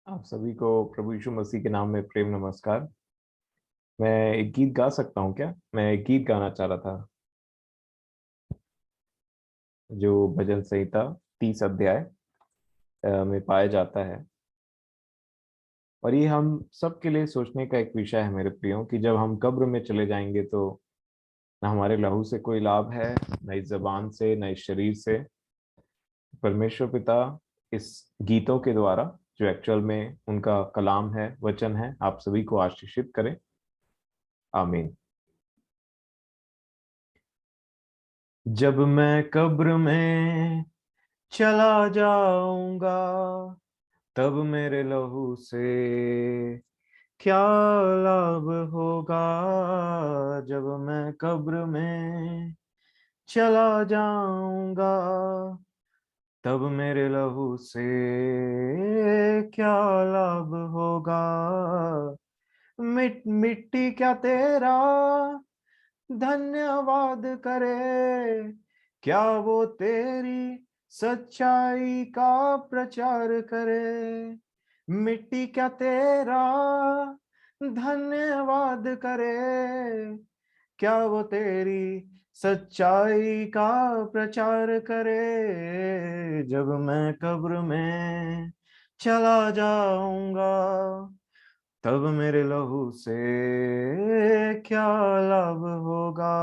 आप सभी को प्रभु यीशु मसीह के नाम में प्रेम नमस्कार। मैं एक गीत गा सकता हूँ क्या? मैं एक गीत गाना चाह रहा था जो भजन संहिता 30 अध्याय में पाया जाता है। और ये हम सबके लिए सोचने का एक विषय है मेरे प्रियो, कि जब हम कब्र में चले जाएंगे तो न हमारे लहू से कोई लाभ है, न इस जबान से, न इस शरीर से। परमेश्वर पिता इस गीतों के द्वारा, जो एक्चुअल में उनका कलाम है, वचन है, आप सभी को आशीषित करें। आमीन। जब मैं कब्र में चला जाऊंगा, तब मेरे लहू से क्या लाभ होगा। जब मैं कब्र में चला जाऊंगा, तब मेरे लहू से क्या लाभ होगा। मिट्टी क्या तेरा धन्यवाद करे, क्या वो तेरी सच्चाई का प्रचार करे। मिट्टी क्या तेरा धन्यवाद करे, क्या वो तेरी सच्चाई का प्रचार करे। जब मैं कब्र में चला जाऊंगा, तब मेरे लहू से क्या लाभ होगा।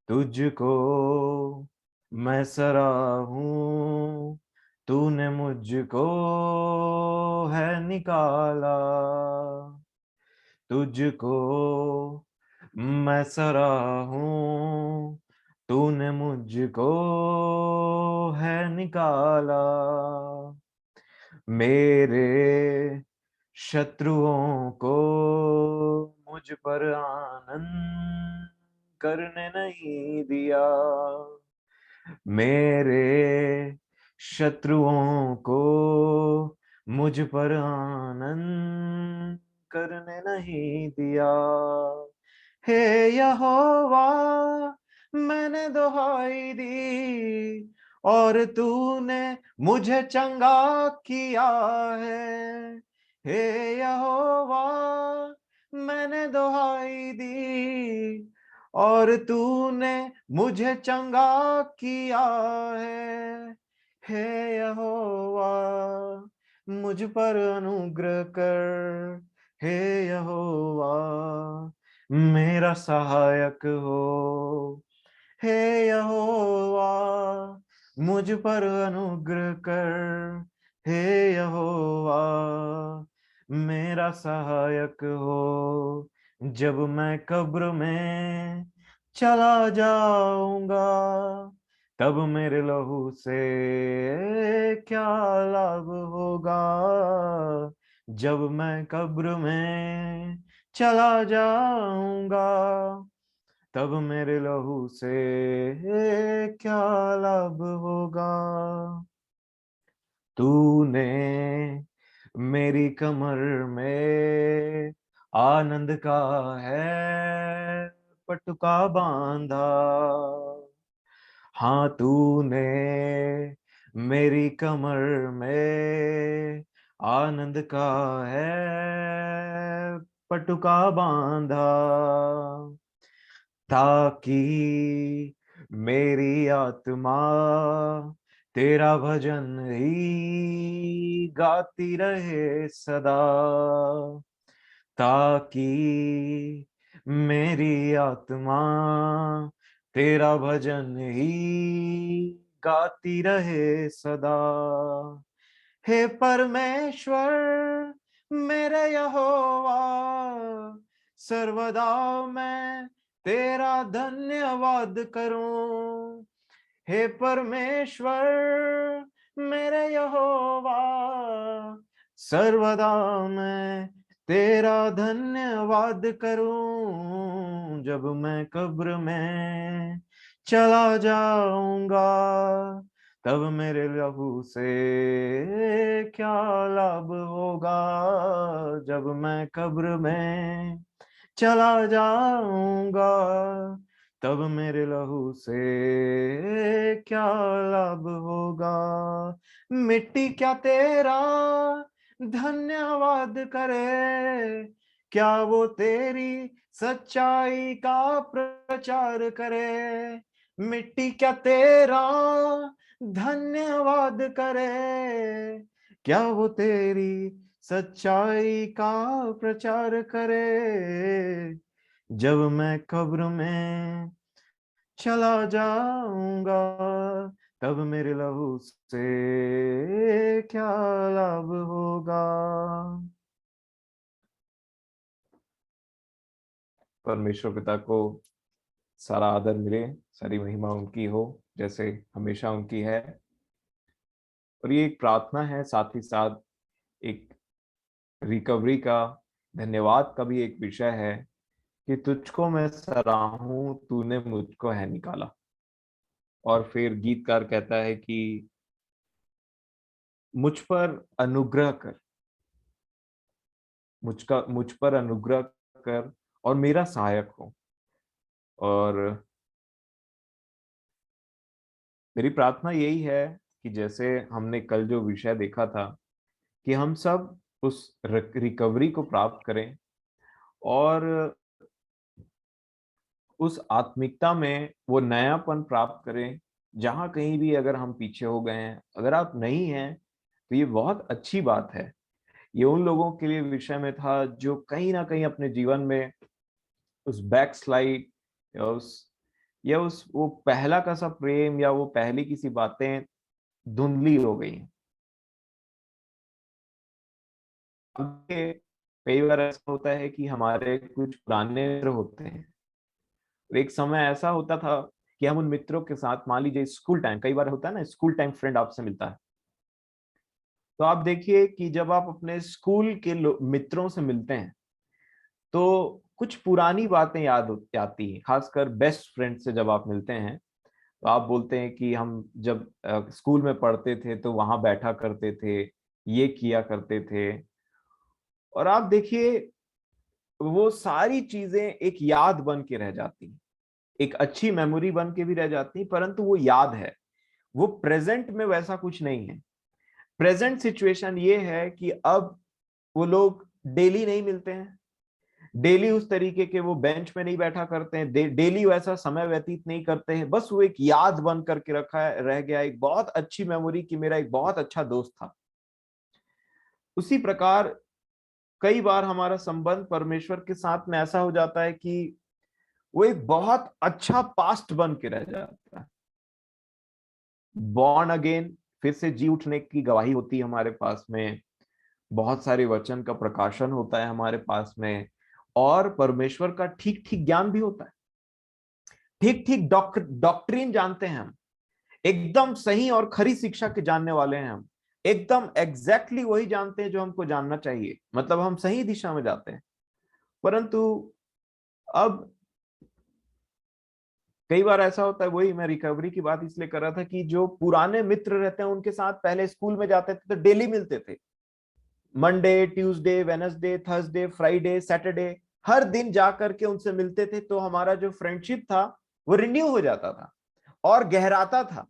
तुझको मैं सराहूं, तूने मुझको है निकाला। तुझको मैं सराहूं, तूने मुझको है निकाला। मेरे शत्रुओं को मुझ पर आनंद करने नहीं दिया। मेरे शत्रुओं को मुझ पर आनंद करने नहीं दिया। हे यहोवा, मैंने दुहाई दी और तूने मुझे चंगा किया है। हे यहोवा, मैंने दुहाई दी और तूने मुझे चंगा किया है। हे यहोवा, मुझ पर अनुग्रह कर। हे यहोवा, मेरा सहायक हो। हे यहोवा, मुझ पर अनुग्रह कर। हे यहोवा, मेरा सहायक हो। जब मैं कब्र में चला जाऊंगा, तब मेरे लहू से क्या लाभ होगा। जब मैं कब्र में चला जाऊंगा, तब मेरे लहू से क्या लाभ होगा। तूने मेरी कमर में आनंद का है पटुका बांधा। हाँ, तूने मेरी कमर में आनंद का है पटुका बांधा, ताकि मेरी आत्मा तेरा भजन ही गाती रहे सदा। ताकि मेरी आत्मा तेरा भजन ही गाती रहे सदा। हे परमेश्वर मेरे यहोवा, सर्वदा मैं तेरा धन्यवाद करूं। हे परमेश्वर मेरे यहोवा, सर्वदा मैं तेरा धन्यवाद करूं। जब मैं कब्र में चला जाऊंगा, तब मेरे लहू से क्या लाभ होगा। जब मैं कब्र में चला जाऊंगा, तब मेरे लहू से क्या लाभ होगा। मिट्टी क्या तेरा धन्यवाद करे, क्या वो तेरी सच्चाई का प्रचार करे। मिट्टी क्या तेरा धन्यवाद करे, क्या वो तेरी सच्चाई का प्रचार करे। जब मैं कब्र में चला जाऊंगा, तब मेरे लहू से क्या लाभ होगा। परमेश्वर पिता को सारा आदर मिले, सारी महिमा उनकी हो जैसे हमेशा उनकी है। और ये एक प्रार्थना है, साथ ही साथ एक रिकवरी का, धन्यवाद का भी एक विषय है कि तुझको मैं सराहूं, तूने मुझको है निकाला। और फिर गीतकार कहता है कि मुझ पर अनुग्रह कर, मुझ पर अनुग्रह कर और मेरा सहायक हो। और मेरी प्रार्थना यही है कि जैसे हमने कल जो विषय देखा था कि हम सब उस रिकवरी को प्राप्त करें और उस आत्मिकता में वो नयापन प्राप्त करें। जहां कहीं भी अगर हम पीछे हो गए हैं, अगर आप नहीं हैं, तो ये बहुत अच्छी बात है। ये उन लोगों के लिए विषय में था जो कहीं ना कहीं अपने जीवन में उस बैकस्लाइड या उस वो पहला का सा प्रेम या वो पहली किसी बातें धुंधली हो गई हैं। कई बार ऐसा होता है कि हमारे कुछ पुराने मित्र होते हैं। एक समय ऐसा होता था कि हम उन मित्रों के साथ, मान लीजिए स्कूल टाइम, कई बार होता है ना स्कूल टाइम फ्रेंड आपसे मिलता है, तो आप देखिए कि जब आप अपने स्कूल के मित्रों से मिलते हैं तो कुछ पुरानी बातें याद आती हैं। खासकर बेस्ट फ्रेंड से जब आप मिलते हैं तो आप बोलते हैं कि हम जब स्कूल में पढ़ते थे तो वहां बैठा करते थे, ये किया करते थे। और आप देखिए वो सारी चीजें एक याद बन के रह जाती, एक अच्छी मेमोरी बन के भी रह जाती, परंतु वो याद है। वो प्रेजेंट में वैसा कुछ नहीं है। प्रेजेंट सिचुएशन ये है कि अब वो लोग डेली नहीं मिलते हैं, डेली उस तरीके के वो बेंच में नहीं बैठा करते हैं, डेली वैसा समय व्यतीत नहीं करते हैं। बस वो एक याद बन करके रखा है, रह गया एक बहुत अच्छी मेमोरी कि मेरा एक बहुत अच्छा दोस्त था। उसी प्रकार कई बार हमारा संबंध परमेश्वर के साथ में ऐसा हो जाता है कि वो एक बहुत अच्छा पास्ट बन के रह जाता है। बॉर्न अगेन, फिर से जी उठने की गवाही होती है हमारे पास में, बहुत सारे वचन का प्रकाशन होता है हमारे पास में, और परमेश्वर का ठीक ठीक ज्ञान भी होता है। ठीक ठीक डॉक्ट्रिन जानते हैं हम, एकदम सही और खरी शिक्षा के जानने वाले हैं हम, एकदम एग्जैक्टली वही जानते हैं जो हमको जानना चाहिए, मतलब हम सही दिशा में जाते हैं। परंतु अब कई बार ऐसा होता है, वही मैं रिकवरी की बात इसलिए कर रहा था कि जो पुराने मित्र रहते हैं उनके साथ पहले स्कूल में जाते थे तो डेली मिलते थे, Monday Tuesday Wednesday Thursday Friday Saturday, हर दिन जा करके उनसे मिलते थे, तो हमारा जो फ्रेंडशिप था वो रिन्यू हो जाता था और गहराता था।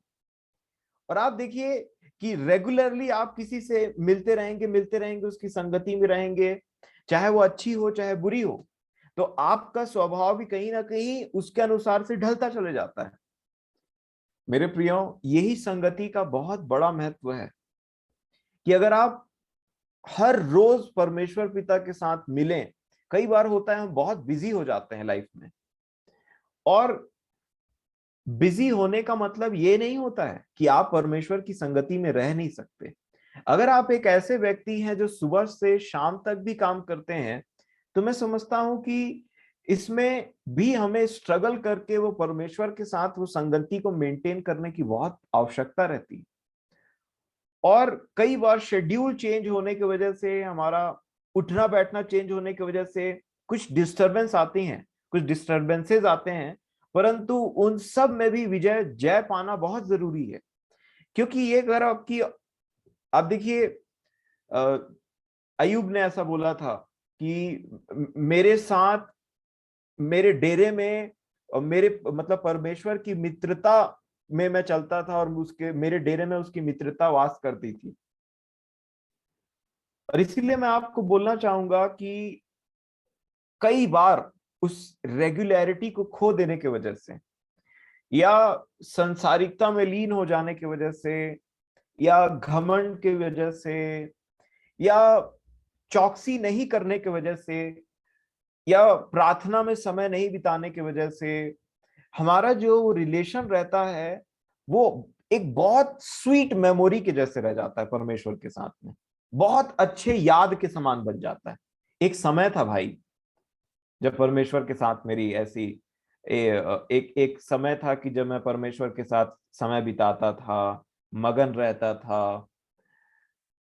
और आप देखिए कि रेगुलरली आप किसी से मिलते रहेंगे, उसकी संगति में रहेंगे, चाहे वो अच्छी हो चाहे बुरी हो, तो आपका स्वभाव भी कहीं ना कहीं उसके अनुसार से ढलता चले जाता है। मेरे प्रियो, यही संगति का बहुत बड़ा महत्व है कि अगर आप हर रोज परमेश्वर पिता के साथ मिलें। कई बार होता है हम बहुत बिजी हो जाते हैं लाइफ में, और बिजी होने का मतलब ये नहीं होता है कि आप परमेश्वर की संगति में रह नहीं सकते। अगर आप एक ऐसे व्यक्ति हैं जो सुबह से शाम तक भी काम करते हैं, तो मैं समझता हूं कि इसमें भी हमें स्ट्रगल करके वो परमेश्वर के साथ वो संगति को मेंटेन करने की बहुत आवश्यकता रहती है। और कई बार शेड्यूल चेंज होने की वजह से, हमारा उठना बैठना चेंज होने की वजह से कुछ डिस्टरबेंस आती हैं, कुछ डिस्टरबेंसेस आते हैं, परंतु उन सब में भी विजय जय पाना बहुत जरूरी है। क्योंकि ये अगर आपकी, आप देखिए अयूब ने ऐसा बोला था कि मेरे साथ मेरे डेरे में और मेरे मतलब परमेश्वर की मित्रता में मैं चलता था और उसके मेरे डेरे में उसकी मित्रता वास करती थी। और इसीलिए मैं आपको बोलना चाहूंगा कि कई बार उस रेगुलरिटी को खो देने की वजह से, या संसारिकता में लीन हो जाने की वजह से, या घमंड की वजह से, या चौकसी नहीं करने की वजह से, या प्रार्थना में समय नहीं बिताने की वजह से, हमारा जो रिलेशन रहता है वो एक बहुत स्वीट मेमोरी के जैसे रह जाता है परमेश्वर के साथ में, बहुत अच्छे याद के समान बन जाता है। एक समय था भाई जब परमेश्वर के साथ मेरी ऐसी एक एक समय था कि जब मैं परमेश्वर के साथ समय बिताता था, मगन रहता था।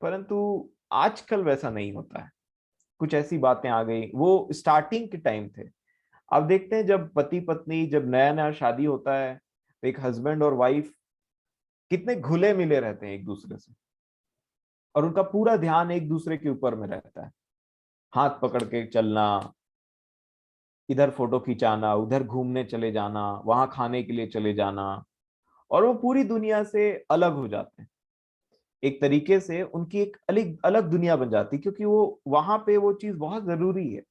परंतु आजकल वैसा नहीं होता है। कुछ ऐसी बातें आ गई, वो स्टार्टिंग के टाइम थे। अब देखते हैं जब पति पत्नी, जब नया नया शादी होता है, तो एक हस्बैंड और वाइफ कितने घुले मिले रहते हैं एक दूसरे से, और उनका पूरा ध्यान एक दूसरे के ऊपर में रहता है। हाथ पकड़ के चलना, इधर फोटो खिंचाना, उधर घूमने चले जाना, वहां खाने के लिए चले जाना, और वो पूरी दुनिया से अलग हो जाते हैं। एक तरीके से उनकी एक अलग अलग दुनिया बन जाती है, क्योंकि वो वहां पे वो चीज बहुत जरूरी है।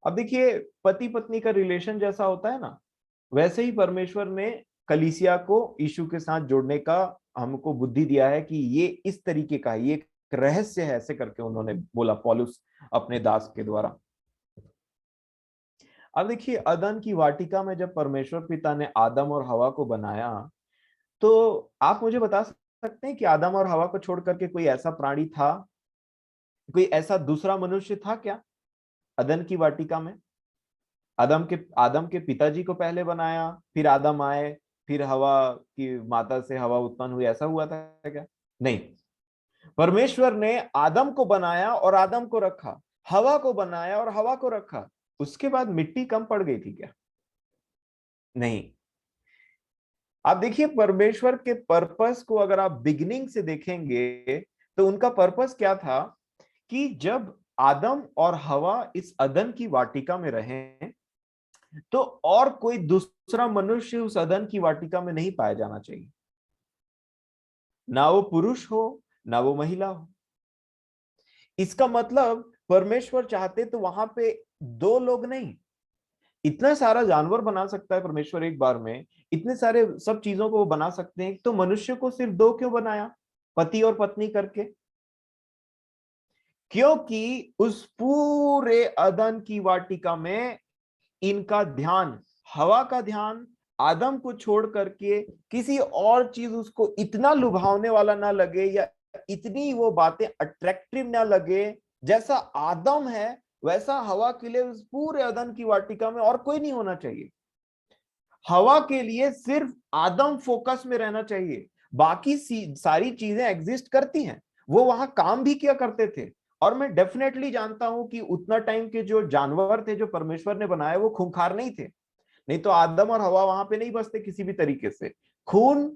अब देखिए, पति पत्नी का रिलेशन जैसा होता है ना, वैसे ही परमेश्वर ने कलीसिया को यीशु के साथ जोड़ने का हमको बुद्धि दिया है कि ये इस तरीके का है, ये एक रहस्य है, ऐसे करके उन्होंने बोला पौलुस अपने दास के द्वारा। अब देखिए, अदन की वाटिका में जब परमेश्वर पिता ने आदम और हवा को बनाया, तो आप मुझे बता सकते हैं कि आदम और हवा को छोड़ करके कोई ऐसा प्राणी था, कोई ऐसा दूसरा मनुष्य था क्या अदन की वाटिका में? आदम के पिताजी को पहले बनाया, फिर आदम आए, फिर हवा की माता से हवा उत्पन्न हुई, ऐसा हुआ था क्या? नहीं। परमेश्वर ने आदम को बनाया और आदम को रखा, हवा को बनाया और हवा को रखा। उसके बाद मिट्टी कम पड़ गई थी क्या? नहीं। आप देखिए, परमेश्वर के पर्पस को अगर आप बिगिनिंग से देखेंगे, तो उनका पर्पस क्या था कि जब आदम और हवा इस अदन की वाटिका में रहे, तो और कोई दूसरा मनुष्य उस अदन की वाटिका में नहीं पाया जाना चाहिए। ना वो पुरुष हो, ना वो महिला हो। इसका मतलब परमेश्वर चाहते तो वहां पे दो लोग नहीं, इतना सारा जानवर बना सकता है परमेश्वर एक बार में, इतने सारे सब चीजों को वो बना सकते हैं, तो मनुष्य को सिर्फ दो क्यों बनाया, पति और पत्नी करके? क्योंकि उस पूरे अदन की वाटिका में इनका ध्यान, हवा का ध्यान, आदम को छोड़ करके किसी और चीज उसको इतना लुभावने वाला ना लगे, या इतनी वो बातें अट्रैक्टिव ना लगे। जैसा आदम है वैसा हवा के लिए उस पूरे अदन की वाटिका में और कोई नहीं होना चाहिए। हवा के लिए सिर्फ आदम फोकस में रहना चाहिए। बाकी सारी चीजें एग्जिस्ट करती हैं, वो वहां काम भी किया करते थे। और मैं डेफिनेटली जानता हूं कि उतना टाइम के जो जानवर थे जो परमेश्वर ने बनाए, वो खूंखार नहीं थे, नहीं तो आदम और हवा वहां पे नहीं बसते किसी भी तरीके से। खून,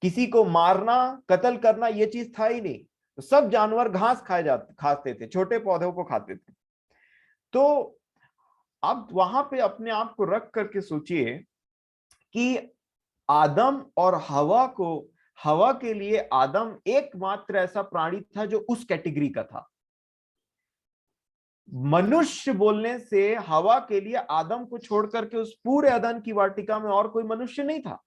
किसी को मारना, कत्ल करना, ये चीज था ही नहीं। तो सब जानवर घास खाते थे, छोटे पौधों को खाते थे। तो आप वहां पे अपने आप को रख करके सोचिए कि आदम और हवा के लिए आदम एकमात्र ऐसा प्राणी था जो उस कैटेगरी का था। मनुष्य बोलने से हवा के लिए आदम को छोड़ करके उस पूरे अदन की वाटिका में और कोई मनुष्य नहीं था।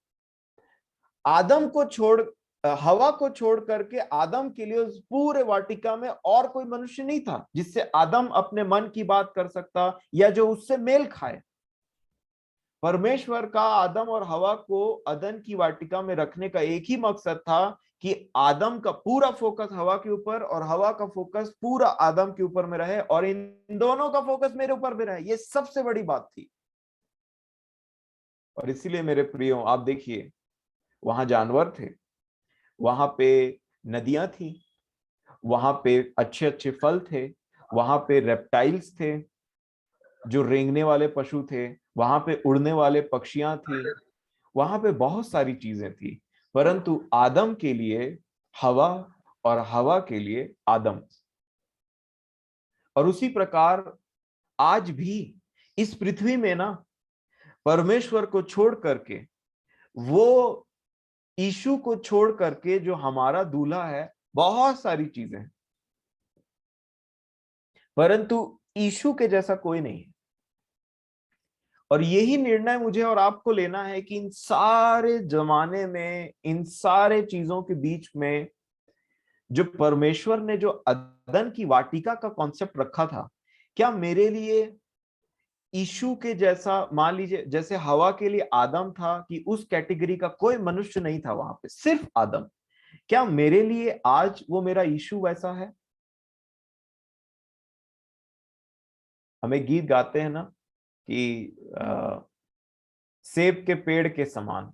आदम को छोड़ हवा को छोड़ करके आदम के लिए उस पूरे वाटिका में और कोई मनुष्य नहीं था जिससे आदम अपने मन की बात कर सकता, या जो उससे मेल खाए। परमेश्वर का आदम और हवा को अदन की वाटिका में रखने का एक ही मकसद था कि आदम का पूरा फोकस हवा के ऊपर और हवा का फोकस पूरा आदम के ऊपर में रहे, और इन दोनों का फोकस मेरे ऊपर भी रहे। ये सबसे बड़ी बात थी। और इसीलिए मेरे प्रियो, आप देखिए, वहां जानवर थे, वहां पे नदियां थी, वहां पे अच्छे अच्छे फल थे, वहां पे रेप्टाइल्स थे जो रेंगने वाले पशु थे, वहां पे उड़ने वाले पक्षियां थी, वहां पे बहुत सारी चीजें थी। परंतु आदम के लिए हवा, और हवा के लिए आदम। और उसी प्रकार आज भी इस पृथ्वी में ना परमेश्वर को छोड़ करके, वो यीशु को छोड़ करके जो हमारा दूल्हा है, बहुत सारी चीजें हैं, परंतु यीशु के जैसा कोई नहीं है। और यही निर्णय मुझे और आपको लेना है कि इन सारे जमाने में, इन सारे चीजों के बीच में जो परमेश्वर ने जो अदन की वाटिका का कॉन्सेप्ट रखा था, क्या मेरे लिए यीशु के जैसा, मान लीजिए जैसे हवा के लिए आदम था, कि उस कैटेगरी का कोई मनुष्य नहीं था वहां पे, सिर्फ आदम, क्या मेरे लिए आज वो मेरा यीशु वैसा है? हमें गीत गाते हैं ना कि सेब के पेड़ के समान,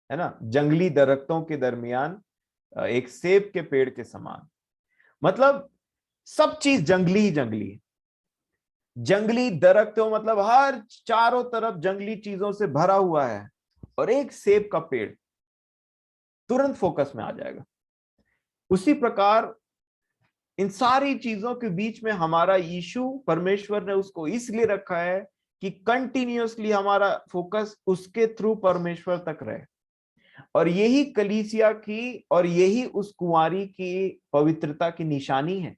है ना, जंगली दरख्तों के दरमियान एक सेब के पेड़ के समान। मतलब सब चीज जंगली ही जंगली है। जंगली दरख्तों मतलब हर चारों तरफ जंगली चीजों से भरा हुआ है, और एक सेब का पेड़ तुरंत फोकस में आ जाएगा। उसी प्रकार इन सारी चीजों के बीच में हमारा यीशु, परमेश्वर ने उसको इसलिए रखा है कि कंटिन्यूअसली हमारा फोकस उसके थ्रू परमेश्वर तक रहे। और यही कलीसिया की और यही उस कुंवारी की पवित्रता की निशानी है।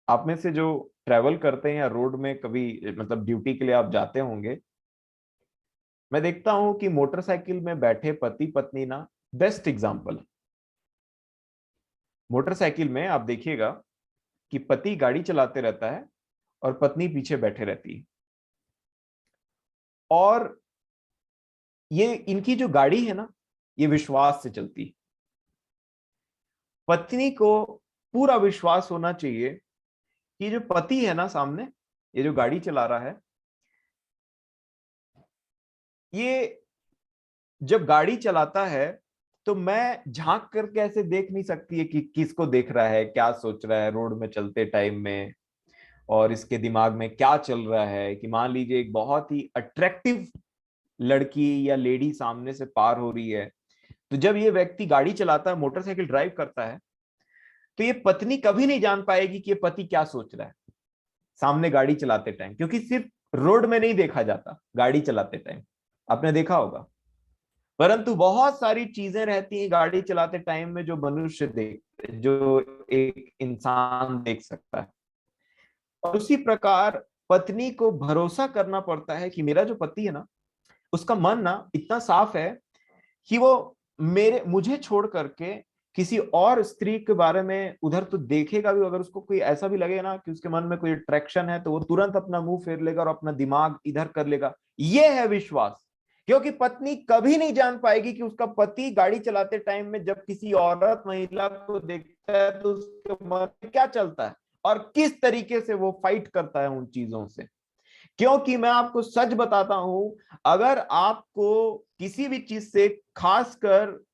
आप में से जो ट्रैवल करते हैं या रोड में कभी मतलब ड्यूटी के लिए आप जाते होंगे, मैं देखता हूं कि मोटरसाइकिल में बैठे पति पत्नी ना बेस्ट एग्जाम्पल। मोटरसाइकिल में आप देखिएगा कि पति गाड़ी चलाते रहता है और पत्नी पीछे बैठे रहती है, और ये इनकी जो गाड़ी है ना, ये विश्वास से चलती है। पत्नी को पूरा विश्वास होना चाहिए कि जो पति है ना सामने, ये जो गाड़ी चला रहा है, ये जब गाड़ी चलाता है तो मैं झांक करके ऐसे देख नहीं सकती है कि किसको देख रहा है, क्या सोच रहा है रोड में चलते टाइम में, और इसके दिमाग में क्या चल रहा है। कि मान लीजिए एक बहुत ही अट्रैक्टिव लड़की या लेडी सामने से पार हो रही है, तो जब ये व्यक्ति गाड़ी चलाता है, मोटरसाइकिल ड्राइव करता है, तो ये पत्नी कभी नहीं जान पाएगी कि ये पति क्या सोच रहा है सामने गाड़ी चलाते टाइम, क्योंकि सिर्फ रोड में नहीं देखा जाता गाड़ी चलाते टाइम, आपने देखा होगा। परंतु बहुत सारी चीजें रहती हैं गाड़ी चलाते टाइम में जो मनुष्य देख, जो एक इंसान देख सकता है। और उसी प्रकार पत्नी को भरोसा करना पड़ता है कि मेरा जो पति है ना, उसका मन ना इतना साफ है कि वो मुझे छोड़ करके किसी और स्त्री के बारे में उधर तो देखेगा भी, अगर उसको कोई ऐसा भी लगे ना कि उसके मन में कोई अट्रैक्शन है, तो वो तुरंत अपना मुंह फेर लेगा और अपना दिमाग इधर कर लेगा। ये है विश्वास। क्योंकि पत्नी कभी नहीं जान पाएगी कि उसका पति गाड़ी चलाते टाइम में जब किसी औरत महिला को देखता है तो उसके मन में क्या चलता है और किस तरीके से वो फाइट करता है उन चीजों से। क्योंकि मैं आपको सच बताता हूं, अगर आपको किसी भी चीज से, खासकर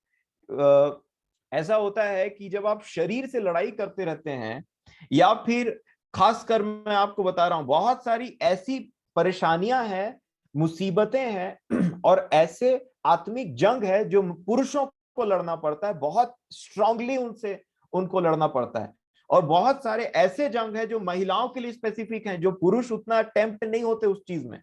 ऐसा होता है कि जब आप शरीर से लड़ाई करते रहते हैं, या फिर खासकर मैं आपको बता रहा हूं, बहुत सारी ऐसी परेशानियां हैं, मुसीबतें हैं और ऐसे आत्मिक जंग है जो पुरुषों को लड़ना पड़ता है, बहुत स्ट्रांगली उनसे उनको लड़ना पड़ता है। और बहुत सारे ऐसे जंग है जो महिलाओं के लिए स्पेसिफिक हैं, जो पुरुष उतना टेम्प्ट नहीं होते उस चीज में।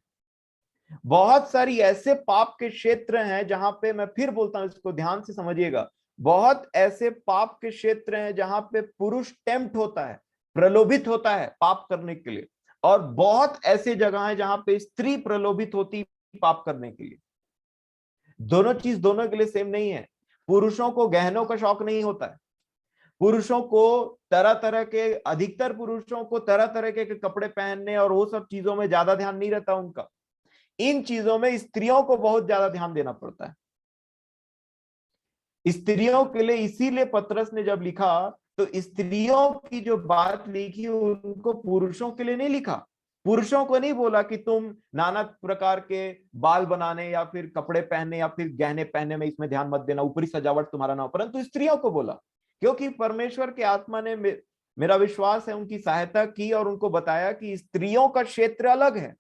बहुत सारी ऐसे पाप के क्षेत्र हैं जहां पे, मैं फिर बोलता हूं, इसको ध्यान से समझिएगा, बहुत ऐसे पाप के क्षेत्र हैं जहां पे पुरुष टेम्प्ट होता है, प्रलोभित होता है पाप करने के लिए। और बहुत ऐसे जगह है जहां पे स्त्री प्रलोभित होती पाप करने के लिए। दोनों चीज दोनों के लिए सेम नहीं है। पुरुषों को गहनों का शौक नहीं होता है, पुरुषों को तरह तरह के, अधिकतर पुरुषों को तरह तरह के कपड़े पहनने और वो सब चीजों में ज्यादा ध्यान नहीं रहता उनका। इन चीजों में स्त्रियों को बहुत ज्यादा ध्यान देना पड़ता है। स्त्रियों के लिए इसीलिए पतरस ने जब लिखा, तो स्त्रियों की जो बात लिखी उनको पुरुषों के लिए नहीं लिखा। पुरुषों को नहीं बोला कि तुम नाना प्रकार के बाल बनाने या फिर कपड़े पहनने या फिर गहने पहनने में इसमें ध्यान मत देना, ऊपरी सजावट तुम्हारा ना हो, परंतु स्त्रियों को बोला। क्योंकि परमेश्वर के आत्मा ने मेरा विश्वास है उनकी सहायता की और उनको बताया कि स्त्रियों का क्षेत्र अलग है।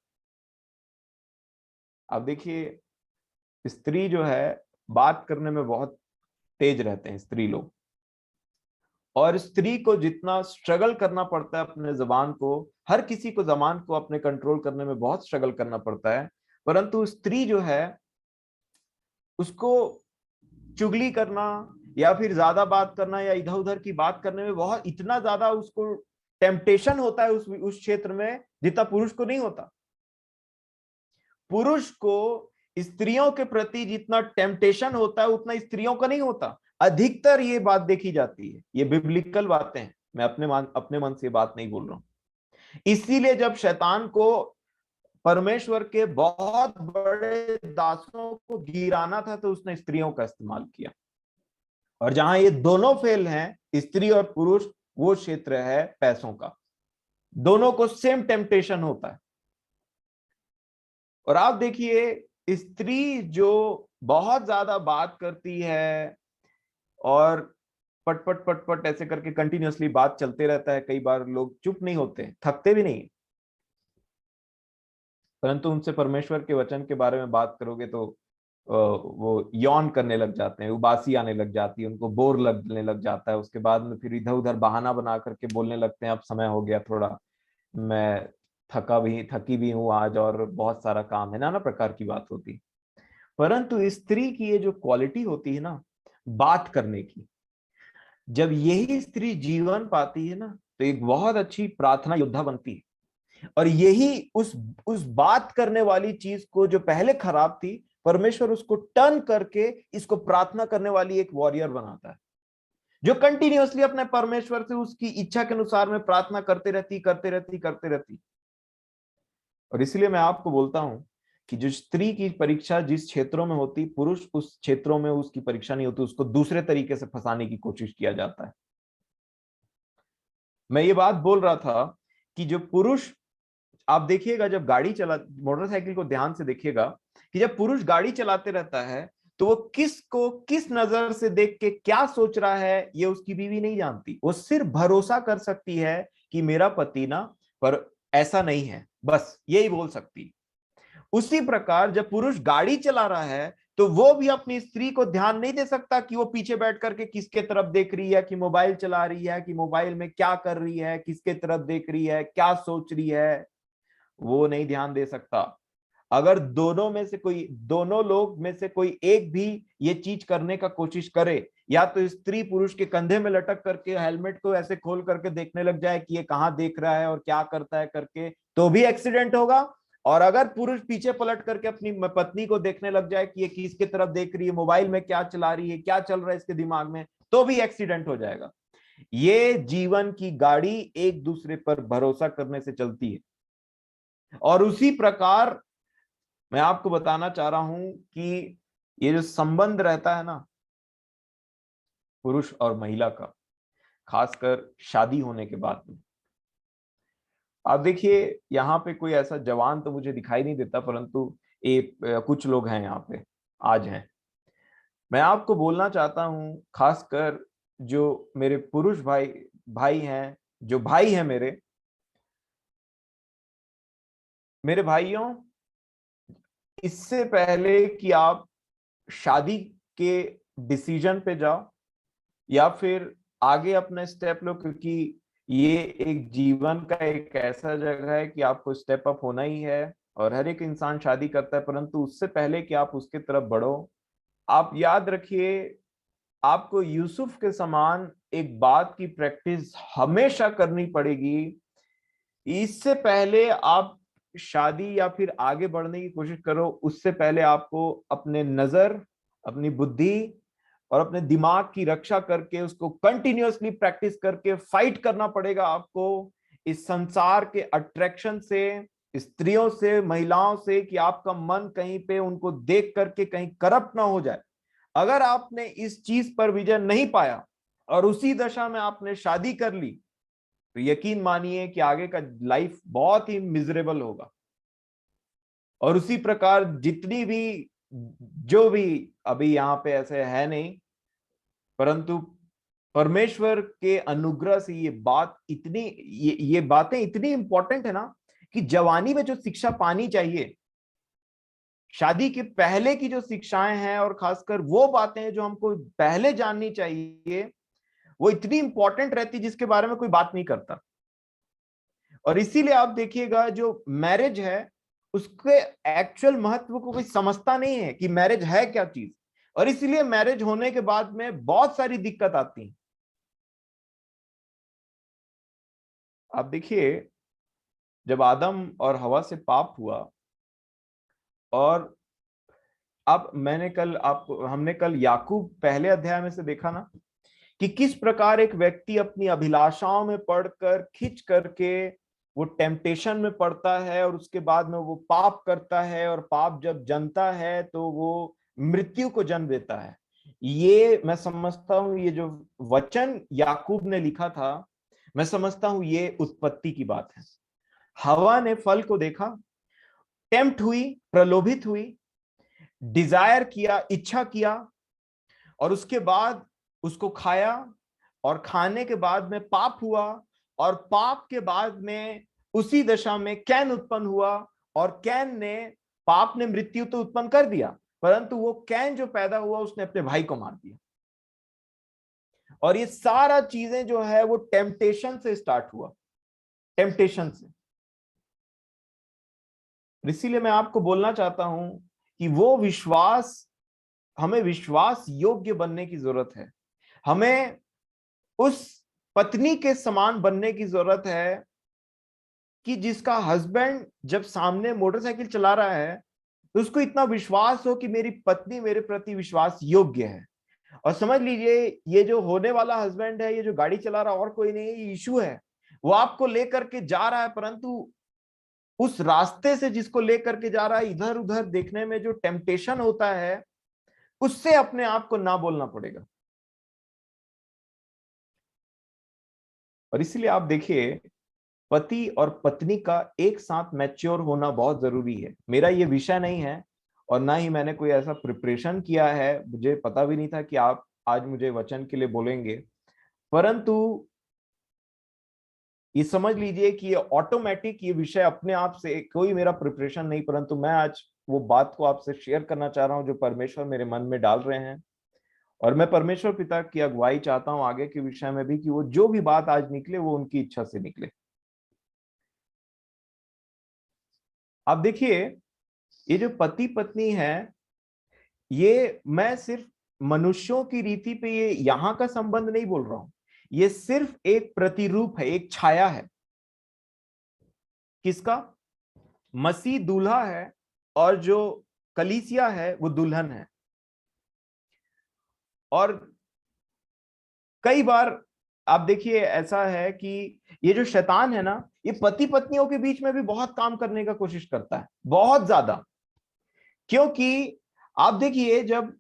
अब देखिए, स्त्री जो है बात करने में बहुत तेज रहते हैं स्त्री लोग, और स्त्री को जितना स्ट्रगल करना पड़ता है अपने जबान को, हर किसी को जबान को अपने कंट्रोल करने में बहुत स्ट्रगल करना पड़ता है, परंतु स्त्री जो है उसको चुगली करना या फिर ज्यादा बात करना या इधर उधर की बात करने में बहुत इतना ज्यादा उसको टेम्पटेशन होता है उस क्षेत्र में, जितना पुरुष को नहीं होता। पुरुष को स्त्रियों के प्रति जितना टेम्पटेशन होता है उतना स्त्रियों का नहीं होता। अधिकतर ये बात देखी जाती है, ये बिब्लिकल बातें हैं, मैं अपने मन से बात नहीं बोल रहा हूं। इसीलिए जब शैतान को परमेश्वर के बहुत बड़े दासों को गिराना था तो उसने स्त्रियों का इस्तेमाल किया, और जहां ये दोनों फेल हैं, स्त्री और पुरुष, वो क्षेत्र है पैसों का। दोनों को सेम टेम्पटेशन होता है। और आप देखिए स्त्री जो बहुत ज्यादा बात करती है और पट पट पट पट ऐसे करके कंटिन्यूअसली बात चलते रहता है, कई बार लोग चुप नहीं होते, थकते भी नहीं, परंतु उनसे परमेश्वर के वचन के बारे में बात करोगे तो वो यौन करने लग जाते हैं, उबासी आने लग जाती है, उनको बोर लगने लग जाता है। उसके बाद में फिर इधर उधर बहाना बना करके बोलने लगते हैं, अब समय हो गया थोड़ा, मैं थकी भी हूँ आज और बहुत सारा काम है, नाना प्रकार की बात होती। परंतु स्त्री की ये जो क्वालिटी होती है ना बात करने की, जब यही स्त्री जीवन पाती है ना तो एक बहुत अच्छी प्रार्थना योद्धा बनती है। और यही उस बात करने वाली चीज को जो पहले खराब थी, परमेश्वर उसको टर्न करके इसको प्रार्थना करने वाली एक वॉरियर बनाता है, जो कंटिन्यूअसली अपने परमेश्वर से उसकी इच्छा के अनुसार में प्रार्थना करते रहती। और इसलिए मैं आपको बोलता हूं कि जो स्त्री की परीक्षा जिस क्षेत्रों में होती, पुरुष उस क्षेत्रों में उसकी परीक्षा नहीं होती, उसको दूसरे तरीके से फंसाने की कोशिश किया जाता है। मैं ये बात बोल रहा था कि जो पुरुष, आप देखिएगा जब गाड़ी चला, मोटरसाइकिल को ध्यान से देखिएगा कि जब पुरुष गाड़ी चलाते रहता है तो वो किसको किस नजर से देख के क्या सोच रहा है ये उसकी बीवी नहीं जानती। वो सिर्फ भरोसा कर सकती है कि मेरा पति ना पर ऐसा नहीं है, बस यही बोल सकती। उसी प्रकार जब पुरुष गाड़ी चला रहा है तो वो भी अपनी स्त्री को ध्यान नहीं दे सकता कि वो पीछे बैठ करके किसके तरफ देख रही है, कि मोबाइल चला रही है, कि मोबाइल में क्या कर रही है, किसके तरफ देख रही है, क्या सोच रही है, वो नहीं ध्यान दे सकता। अगर दोनों लोग में से कोई एक भी ये चीज करने का कोशिश करे, या तो स्त्री पुरुष के कंधे में लटक करके हेलमेट को ऐसे खोल करके देखने लग जाए कि ये कहां देख रहा है और क्या करता है करके, तो भी एक्सीडेंट होगा। और अगर पुरुष पीछे पलट करके अपनी पत्नी को देखने लग जाए कि ये किसके तरफ देख रही है, मोबाइल में क्या चला रही है, क्या चल रहा है इसके दिमाग में, तो भी एक्सीडेंट हो जाएगा। ये जीवन की गाड़ी एक दूसरे पर भरोसा करने से चलती है। और उसी प्रकार मैं आपको बताना चाह रहा हूं कि ये जो संबंध रहता है ना पुरुष और महिला का, खासकर शादी होने के बाद में, आप देखिए यहाँ पे कोई ऐसा जवान तो मुझे दिखाई नहीं देता, परंतु कुछ लोग हैं यहाँ पे आज हैं। मैं आपको बोलना चाहता हूं, खासकर जो मेरे पुरुष भाई भाई हैं, जो भाई हैं मेरे भाइयों, इससे पहले कि आप शादी के डिसीजन पे जाओ या फिर आगे अपने स्टेप लो, क्योंकि ये एक जीवन का एक ऐसा जगह है कि आपको स्टेप अप होना ही है, और हर एक इंसान शादी करता है, परंतु उससे पहले कि आप उसके तरफ बढ़ो, आप याद रखिए आपको यूसुफ के समान एक बात की प्रैक्टिस हमेशा करनी पड़ेगी। इससे पहले आप शादी या फिर आगे बढ़ने की कोशिश करो, उससे पहले आपको अपने नजर, अपनी बुद्धि और अपने दिमाग की रक्षा करके उसको कंटिन्यूअसली प्रैक्टिस करके फाइट करना पड़ेगा आपको इस संसार के अट्रैक्शन से, स्त्रियों से, महिलाओं से, कि आपका मन कहीं पे उनको देख करके कहीं करप्ट ना हो जाए। अगर आपने इस चीज पर विजय नहीं पाया और उसी दशा में आपने शादी कर ली, तो यकीन मानिए कि आगे का लाइफ बहुत ही मिजरेबल होगा। और उसी प्रकार जितनी भी, जो भी, अभी यहाँ पे ऐसे है नहीं, परंतु परमेश्वर के अनुग्रह से ये बात इतनी, ये बातें इतनी इंपॉर्टेंट है ना कि जवानी में जो शिक्षा पानी चाहिए, शादी के पहले की जो शिक्षाएं हैं और खासकर वो बातें जो हमको पहले जाननी चाहिए, वो इतनी इंपॉर्टेंट रहती जिसके बारे में कोई बात नहीं करता। और इसीलिए आप देखिएगा जो मैरिज है उसके एक्चुअल महत्व को कोई समझता नहीं है कि मैरिज है क्या चीज, और इसीलिए मैरिज होने के बाद में बहुत सारी दिक्कत आती है। आप देखिए जब आदम और हवा से पाप हुआ, और अब हमने कल याकूब पहले अध्याय में से देखा ना कि किस प्रकार एक व्यक्ति अपनी अभिलाषाओं में पड़कर खिंच करके वो टेम्पटेशन में पड़ता है, और उसके बाद में वो पाप करता है, और पाप जब जन्मता है तो वो मृत्यु को जन्म देता है। ये मैं समझता हूं, ये जो वचन याकूब ने लिखा था, मैं समझता हूं ये उत्पत्ति की बात है। हवा ने फल को देखा, टेम्प्ट हुई, प्रलोभित हुई, डिजायर किया, इच्छा किया, और उसके बाद उसको खाया, और खाने के बाद में पाप हुआ, और पाप के बाद में उसी दशा में कैन उत्पन्न हुआ, और कैन ने, पाप ने मृत्यु तो उत्पन्न कर दिया, परंतु वो कैन जो पैदा हुआ उसने अपने भाई को मार दिया। और ये सारा चीजें जो है वो टेम्पटेशन से स्टार्ट हुआ, टेम्पटेशन से। इसीलिए मैं आपको बोलना चाहता हूं कि वो विश्वास, हमें विश्वास योग्य बनने की जरूरत है। हमें उस पत्नी के समान बनने की जरूरत है कि जिसका हस्बैंड जब सामने मोटरसाइकिल चला रहा है तो उसको इतना विश्वास हो कि मेरी पत्नी मेरे प्रति विश्वास योग्य है। और समझ लीजिए ये जो होने वाला हस्बैंड है, ये जो गाड़ी चला रहा और कोई नहीं है, ये यीशु है। वो आपको लेकर के जा रहा है, परंतु उस रास्ते से जिसको लेकर के जा रहा है, इधर उधर देखने में जो टेम्पटेशन होता है, उससे अपने आप को ना बोलना पड़ेगा। और इसलिए आप देखिए पति और पत्नी का एक साथ मैच्योर होना बहुत जरूरी है। मेरा ये विषय नहीं है, और ना ही मैंने कोई ऐसा प्रिपरेशन किया है, मुझे पता भी नहीं था कि आप आज मुझे वचन के लिए बोलेंगे, परंतु ये समझ लीजिए कि ये ऑटोमेटिक, ये विषय अपने आप से, कोई मेरा प्रिपरेशन नहीं, परंतु मैं आज वो बात को आपसे शेयर करना चाह रहा हूं जो परमेश्वर मेरे मन में डाल रहे हैं। और मैं परमेश्वर पिता की अगुवाई चाहता हूं आगे के विषय में भी, कि वो जो भी बात आज निकले वो उनकी इच्छा से निकले। आप देखिए ये जो पति पत्नी है, ये मैं सिर्फ मनुष्यों की रीति पे ये यहां का संबंध नहीं बोल रहा हूं, ये सिर्फ एक प्रतिरूप है, एक छाया है। किसका? मसीह दूल्हा है, और जो कलीसिया है वो दुल्हन है। और कई बार आप देखिए ऐसा है कि ये जो शैतान है ना, ये पति पत्नियों के बीच में भी बहुत काम करने का कोशिश करता है, बहुत ज्यादा। क्योंकि आप देखिए जब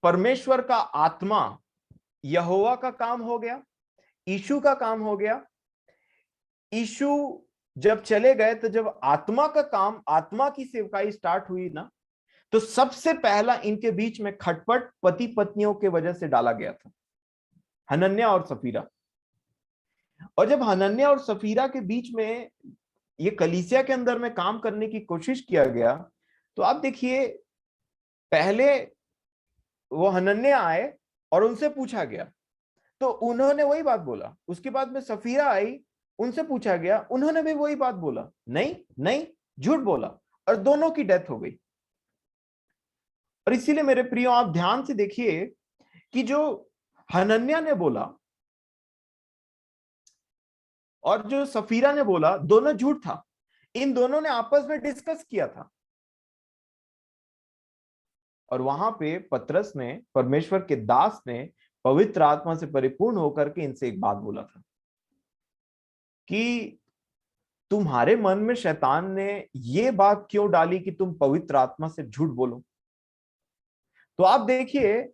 परमेश्वर का आत्मा, यहोवा का काम हो गया, यीशु का काम हो गया, यीशु जब चले गए तो जब आत्मा का काम, आत्मा की सेवकाई स्टार्ट हुई ना, तो सबसे पहला इनके बीच में खटपट पति पत्नियों के वजह से डाला गया था, हनन्याह और सफीरा। और जब हनन्याह और सफीरा के बीच में ये कलीसिया के अंदर में काम करने की कोशिश किया गया, तो आप देखिए पहले वो हनन्याह आए और उनसे पूछा गया, तो उन्होंने वही बात बोला। उसके बाद में सफीरा आई, उनसे पूछा गया, उन्होंने भी वही बात बोला, नहीं नहीं, झूठ बोला, और दोनों की डेथ हो गई। और इसीलिए मेरे प्रियो आप ध्यान से देखिए कि जो हनन्याह ने बोला और जो सफीरा ने बोला, दोनों झूठ था। इन दोनों ने आपस में डिस्कस किया था, और वहां पे पतरस ने, परमेश्वर के दास ने, पवित्र आत्मा से परिपूर्ण होकर के इनसे एक बात बोला था कि तुम्हारे मन में शैतान ने ये बात क्यों डाली कि तुम पवित्र आत्मा से झूठ बोलो। तो आप देखिए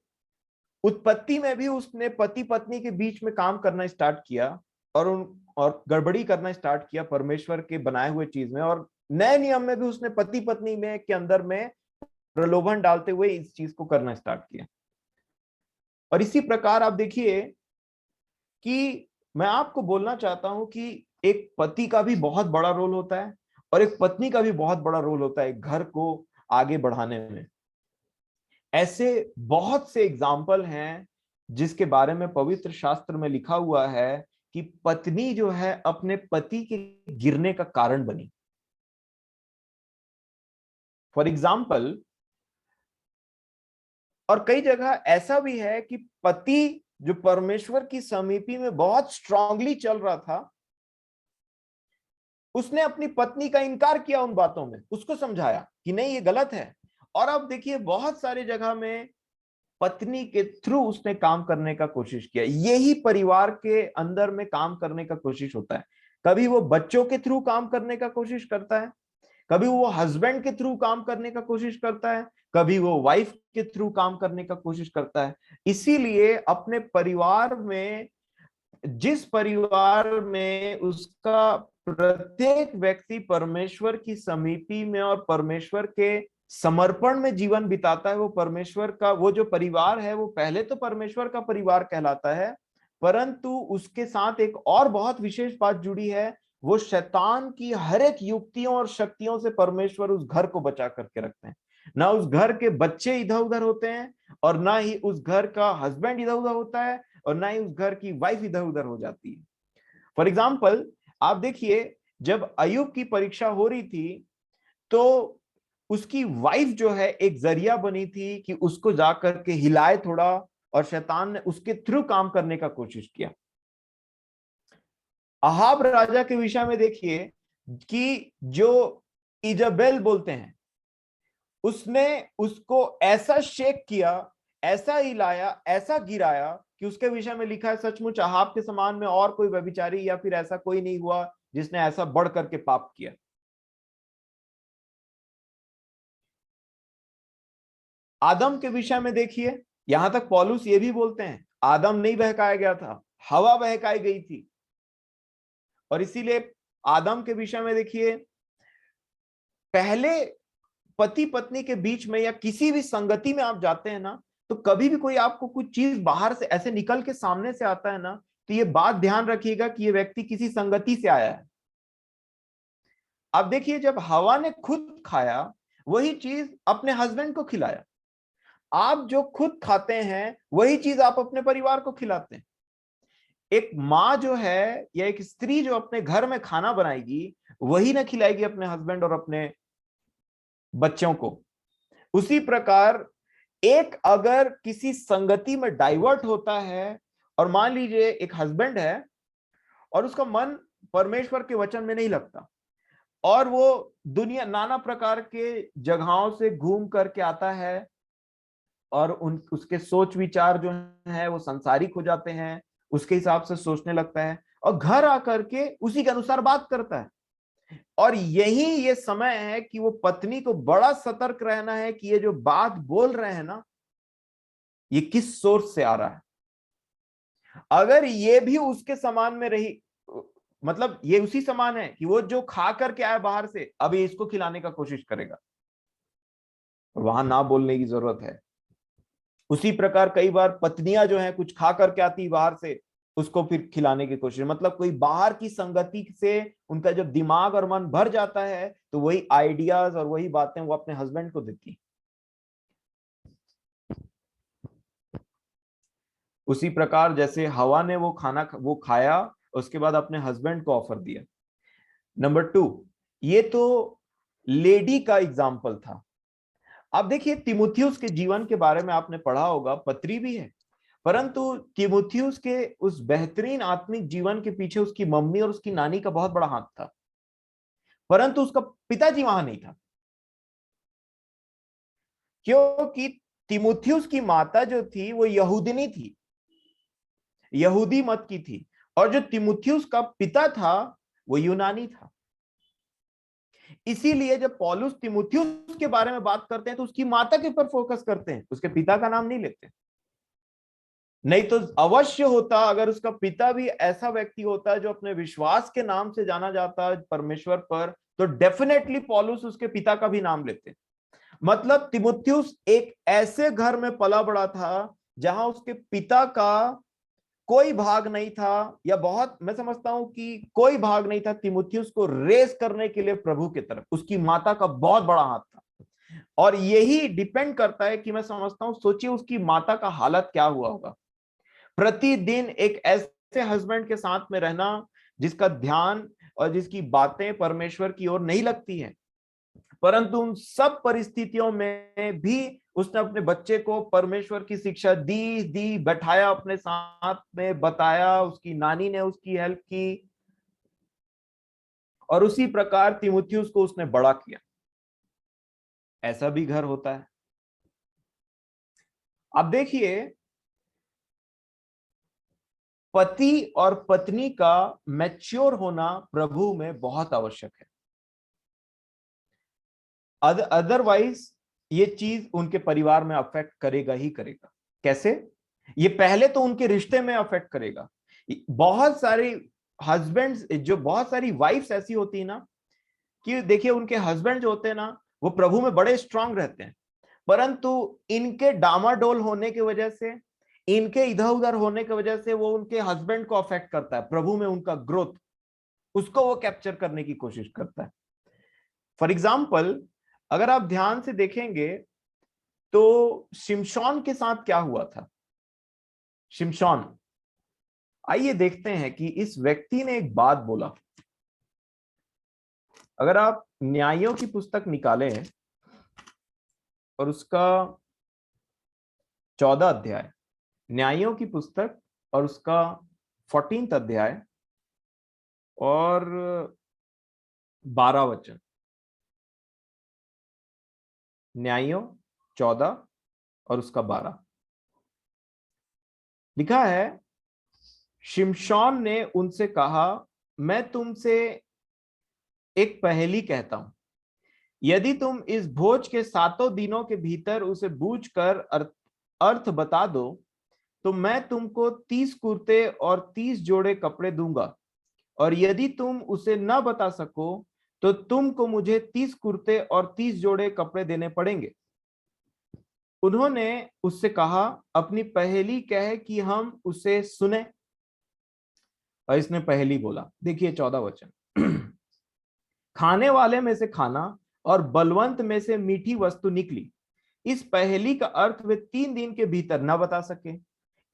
उत्पत्ति में भी उसने पति पत्नी के बीच में काम करना स्टार्ट किया, और गड़बड़ी करना स्टार्ट किया परमेश्वर के बनाए हुए चीज में। और नए नियम में भी उसने पति पत्नी में के अंदर में प्रलोभन डालते हुए इस चीज को करना स्टार्ट किया। और इसी प्रकार आप देखिए कि मैं आपको बोलना चाहता हूं कि एक पति का भी बहुत बड़ा रोल होता है, और एक पत्नी का भी बहुत बड़ा रोल होता है घर को आगे बढ़ाने में। ऐसे बहुत से एग्जाम्पल हैं जिसके बारे में पवित्र शास्त्र में लिखा हुआ है कि पत्नी जो है अपने पति के गिरने का कारण बनी। फॉर एग्जाम्पल, और कई जगह ऐसा भी है कि पति जो परमेश्वर की समीपी में बहुत स्ट्रांगली चल रहा था, उसने अपनी पत्नी का इनकार किया उन बातों में, उसको समझाया कि नहीं ये गलत है। और अब देखिए बहुत सारी जगह में पत्नी के थ्रू उसने काम करने का कोशिश किया। यही परिवार के अंदर में काम करने का कोशिश होता है। कभी वो बच्चों के थ्रू काम करने का कोशिश करता है, कभी वो हस्बैंड के थ्रू काम करने का कोशिश करता है, कभी वो वाइफ के थ्रू काम करने का कोशिश करता है। इसीलिए अपने परिवार में, जिस परिवार में उसका प्रत्येक व्यक्ति परमेश्वर की समीपी में और परमेश्वर के समर्पण में जीवन बिताता है, वो परमेश्वर का, वो जो परिवार है वो पहले तो परमेश्वर का परिवार कहलाता है, परंतु उसके साथ एक और बहुत विशेष बात जुड़ी है, वो शैतान की हर एक युक्तियों और शक्तियों से परमेश्वर उस घर को बचा करके रखते हैं। ना उस घर के बच्चे इधर उधर होते हैं, और ना ही उस घर का हस्बैंड इधर उधर होता है, और ना ही उस घर की वाइफ इधर उधर हो जाती है। फॉर एग्जाम्पल, आप देखिए जब अय्यूब की परीक्षा हो रही थी तो उसकी वाइफ जो है एक जरिया बनी थी कि उसको जाकर के हिलाए थोड़ा, और शैतान ने उसके थ्रू काम करने का कोशिश किया। अहाब राजा के विषय में देखिए कि जो इजाबेल बोलते हैं, उसने उसको ऐसा शेक किया, ऐसा हिलाया, ऐसा गिराया कि उसके विषय में लिखा है सचमुच अहाब के समान में और कोई व्यभिचारी या फिर ऐसा कोई नहीं हुआ जिसने ऐसा बढ़ करके पाप किया। आदम के विषय में देखिए, यहां तक पौलुस ये भी बोलते हैं आदम नहीं बहकाया गया था, हवा बहकाई गई थी। और इसीलिए आदम के विषय में देखिए, पहले पति पत्नी के बीच में या किसी भी संगति में आप जाते हैं ना, तो कभी भी कोई आपको कुछ चीज बाहर से ऐसे निकल के सामने से आता है ना, तो ये बात ध्यान रखिएगा कि ये व्यक्ति किसी संगति से आया है। अब देखिए जब हवा ने खुद खाया, वही चीज अपने हस्बैंड को खिलाया। आप जो खुद खाते हैं वही चीज आप अपने परिवार को खिलाते हैं। एक माँ जो है या एक स्त्री जो अपने घर में खाना बनाएगी, वही ना खिलाएगी अपने हस्बैंड और अपने बच्चों को। उसी प्रकार एक अगर किसी संगति में डाइवर्ट होता है, और मान लीजिए एक हस्बैंड है और उसका मन परमेश्वर के वचन में नहीं लगता, और वो दुनिया नाना प्रकार के जगहों से घूम करके आता है, और उसके सोच विचार जो है वो सांसारिक हो जाते हैं, उसके हिसाब से सोचने लगता है, और घर आकर के उसी के अनुसार बात करता है। और यही ये समय है कि वो पत्नी को बड़ा सतर्क रहना है कि ये जो बात बोल रहे हैं ना, ये किस सोर्स से आ रहा है। अगर ये भी उसके समान में रही, मतलब ये उसी समान है कि वो जो खा करके आया बाहर से, अभी इसको खिलाने का कोशिश करेगा, वहां ना बोलने की जरूरत है। उसी प्रकार कई बार पत्नियां जो हैं कुछ खा करके आती बाहर से, उसको फिर खिलाने की कोशिश, मतलब कोई बाहर की संगति से उनका जब दिमाग और मन भर जाता है, तो वही आइडियाज और वही बातें वो अपने हस्बैंड को देती। उसी प्रकार जैसे हवा ने वो खाना वो खाया, उसके बाद अपने हस्बैंड को ऑफर दिया। नंबर 2, ये तो लेडी का एग्जाम्पल था। अब देखिए तिमुथियुस के जीवन के बारे में आपने पढ़ा होगा, पत्री भी है, परंतु तिमुथियुस के उस बेहतरीन आत्मिक जीवन के पीछे उसकी मम्मी और उसकी नानी का बहुत बड़ा हाथ था, परंतु उसका पिताजी वहां नहीं था। क्योंकि तिमुथियुस की माता जो थी वो यहूदिनी थी, यहूदी मत की थी, और जो तिमुथियुस का पिता था वो यूनानी था। इसीलिए जब पौलुस तिमुथियुस के बारे में बात करते हैं तो उसकी माता के ऊपर फोकस करते हैं, उसके पिता का नाम नहीं लेते। नहीं तो अवश्य होता अगर उसका पिता भी ऐसा व्यक्ति होता है जो अपने विश्वास के नाम से जाना जाता है परमेश्वर पर, तो डेफिनेटली पौलुस उसके पिता का भी नाम लेते। मतलब तिमुथियुस एक ऐसे घर में पला बड़ा था जहां उसके पिता का कोई भाग नहीं था, या बहुत, मैं समझता हूं कि कोई भाग नहीं था तिमुथियुस को रेस करने के लिए प्रभु की तरफ। उसकी माता का बहुत बड़ा हाथ था, और यही डिपेंड करता है कि मैं समझता हूं, सोचिए उसकी माता का हालत क्या हुआ होगा। प्रतिदिन एक ऐसे हस्बैंड के साथ में रहना जिसका ध्यान और जिसकी बातें परमेश्वर की ओर नहीं लगती हैं, परंतु उन सब परिस्थितियों में भी उसने अपने बच्चे को परमेश्वर की शिक्षा दी बैठाया अपने साथ में, बताया, उसकी नानी ने उसकी हेल्प की, और उसी प्रकार तीमुथियुस को उसने बड़ा किया। ऐसा भी घर होता है। अब देखिए, पति और पत्नी का मैच्योर होना प्रभु में बहुत आवश्यक है। अदरवाइज ये चीज उनके परिवार में अफेक्ट करेगा ही करेगा। कैसे? ये पहले तो उनके रिश्ते में अफेक्ट करेगा। बहुत सारी हस्बैंड्स, जो बहुत सारी वाइफ्स ऐसी होती है ना, कि देखिए उनके हस्बैंड जो होते हैं ना, वो प्रभु में बड़े स्ट्रांग रहते हैं, परंतु इनके डामाडोल होने की वजह से, इनके इधर उधर होने की वजह से वो उनके हस्बैंड को अफेक्ट करता है। प्रभु में उनका ग्रोथ, उसको वो कैप्चर करने की कोशिश करता है। फॉर एग्जाम्पल, अगर आप ध्यान से देखेंगे तो शिमशोन के साथ क्या हुआ था। शिमशोन, आइए देखते हैं कि इस व्यक्ति ने एक बात बोला। अगर आप न्यायों की पुस्तक निकालें और उसका 14 अध्याय, न्यायों की पुस्तक और उसका 14 अध्याय और 12 वचन, न्यायों 14 और उसका 12, लिखा है, शिमशोन ने उनसे कहा, मैं तुमसे एक पहेली कहता हूं, यदि तुम इस भोज के 7 दिनों के भीतर उसे बूझकर अर्थ बता दो, तो मैं तुमको 30 कुर्ते और 30 जोड़े कपड़े दूंगा, और यदि तुम उसे न बता सको तो तुमको मुझे 30 कुर्ते और 30 जोड़े कपड़े देने पड़ेंगे। उन्होंने उससे कहा, अपनी पहेली कहे कि हम उसे सुने। और इसने पहेली बोला। देखिए 14 वचन, खाने वाले में से खाना और बलवंत में से मीठी वस्तु निकली। इस पहेली का अर्थ वे 3 दिन के भीतर न बता सके।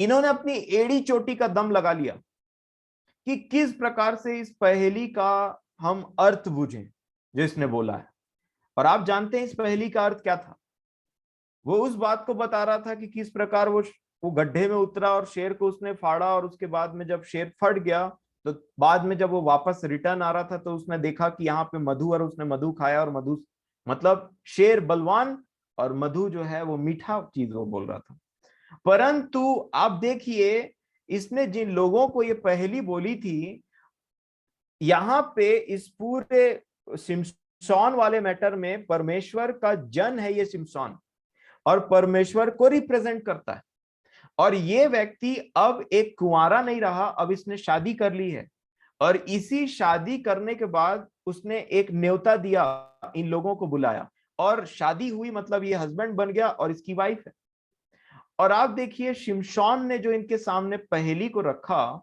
इन्होंने अपनी एड़ी चोटी का दम लगा लिया कि किस प्रकार से इस पहेली का हम अर्थ बूझें जो इसने बोला है। और आप जानते हैं इस पहेली का अर्थ क्या था? वो उस बात को बता रहा था कि किस प्रकार वो गड्ढे में उतरा और शेर को उसने फाड़ा, और उसके बाद में जब शेर फट गया तो बाद में जब वो वापस रिटर्न आ रहा था तो उसने देखा कि यहाँ पे मधु, और उसने मधु खाया, और मधु मतलब शेर बलवान और मधु जो है वो मीठा चीज वो बोल रहा था। परंतु आप देखिए, इसने जिन लोगों को ये पहेली बोली थी, यहाँ पे इस पूरे सिमसोन वाले मैटर में परमेश्वर का जन है ये सिमसोन, और परमेश्वर को रिप्रेजेंट करता है। और ये व्यक्ति अब एक कुंवारा नहीं रहा, अब इसने शादी कर ली है, और इसी शादी करने के बाद उसने एक न्योता दिया, इन लोगों को बुलाया, और शादी हुई, मतलब ये हस्बैंड बन गया और इसकी वाइफ है। और आप देखिए शिमशोन ने जो इनके सामने पहेली को रखा,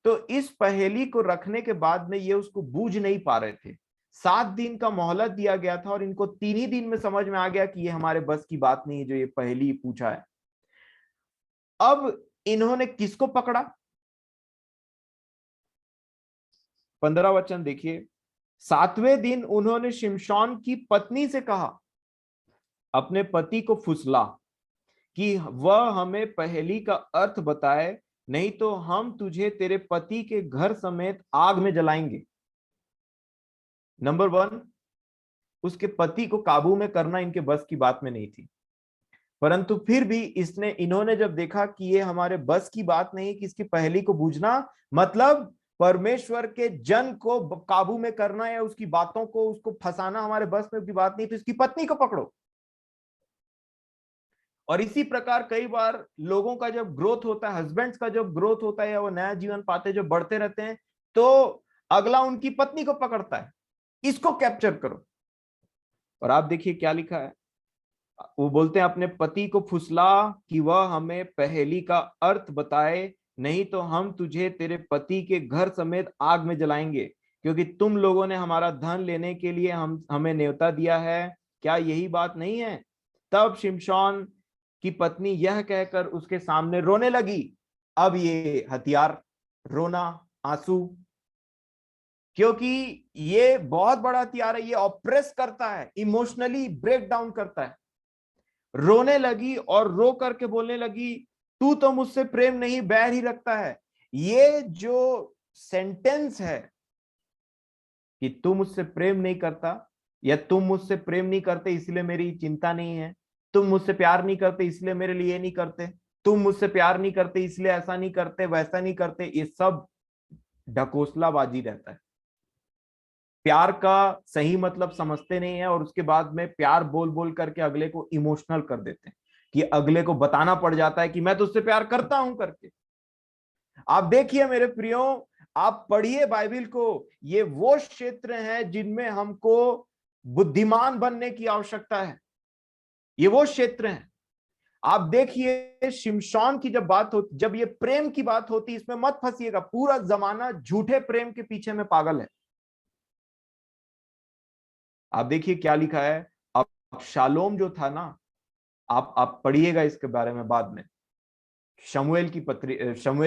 तो इस पहेली को रखने के बाद में ये उसको बूझ नहीं पा रहे थे। 7 दिन का मोहलत दिया गया था, और इनको 3 ही दिन में समझ में आ गया कि ये हमारे बस की बात नहीं है जो ये पहेली पूछा है। अब इन्होंने किसको पकड़ा? 15 वचन देखिए, 7वें दिन उन्होंने शिमशोन की पत्नी से कहा, अपने पति को फुसला कि वह हमें पहेली का अर्थ बताए, नहीं तो हम तुझे तेरे पति के घर समेत आग में जलाएंगे। नंबर 1, उसके पति को काबू में करना इनके बस की बात में नहीं थी, परंतु फिर भी इन्होंने जब देखा कि ये हमारे बस की बात नहीं कि इसकी पहेली को बूझना, मतलब परमेश्वर के जन को काबू में करना या उसकी बातों को उसको फंसाना हमारे बस में की बात नहीं, तो इसकी पत्नी को पकड़ो। और इसी प्रकार कई बार लोगों का जब ग्रोथ होता है, हस्बैंड्स का जब ग्रोथ होता है या वो नया जीवन पाते, जो बढ़ते रहते हैं, तो अगला उनकी पत्नी को पकड़ता है, इसको कैप्चर करो। और आप देखिए क्या लिखा है, वो बोलते हैं अपने पति को फुसला कि वह हमें पहेली का अर्थ बताए, नहीं तो हम तुझे तेरे पति के घर समेत आग में जलाएंगे, क्योंकि तुम लोगों ने हमारा धन लेने के लिए हमें न्योता दिया है, क्या यही बात नहीं है? तब शिमशोन की पत्नी यह कहकर उसके सामने रोने लगी। अब ये हथियार, रोना, आंसू, क्योंकि ये बहुत बड़ा हथियार है, ये ऑप्रेस करता है, इमोशनली ब्रेक डाउन करता है। रोने लगी और रो करके बोलने लगी, तू तो मुझसे प्रेम नहीं बैर ही रखता है। ये जो सेंटेंस है कि तू मुझसे प्रेम नहीं करता, या तुम मुझसे प्रेम नहीं करते इसलिए मेरी चिंता नहीं है, तुम मुझसे प्यार नहीं करते इसलिए मेरे लिए नहीं करते, तुम मुझसे प्यार नहीं करते इसलिए ऐसा नहीं करते वैसा नहीं करते, ये सब ढकोसलाबाजी रहता है। प्यार का सही मतलब समझते नहीं है और उसके बाद में प्यार बोल बोल करके अगले को इमोशनल कर देते हैं, कि अगले को बताना पड़ जाता है कि मैं तुझसे प्यार करता हूं करके। आप देखिए मेरे प्रियो, आप पढ़िए बाइबल को, ये वो क्षेत्र हैं जिनमें हमको बुद्धिमान बनने की आवश्यकता है। ये वो क्षेत्र हैं। आप देखिए शिमशोन की जब बात होती, जब ये प्रेम की बात होती, इसमें मत फंसिएगा, पूरा जमाना झूठे प्रेम के पीछे में पागल है। आप देखिए क्या लिखा है। अब शालोम जो था ना, आप पढ़िएगा इसके बारे में बाद में, शमूएल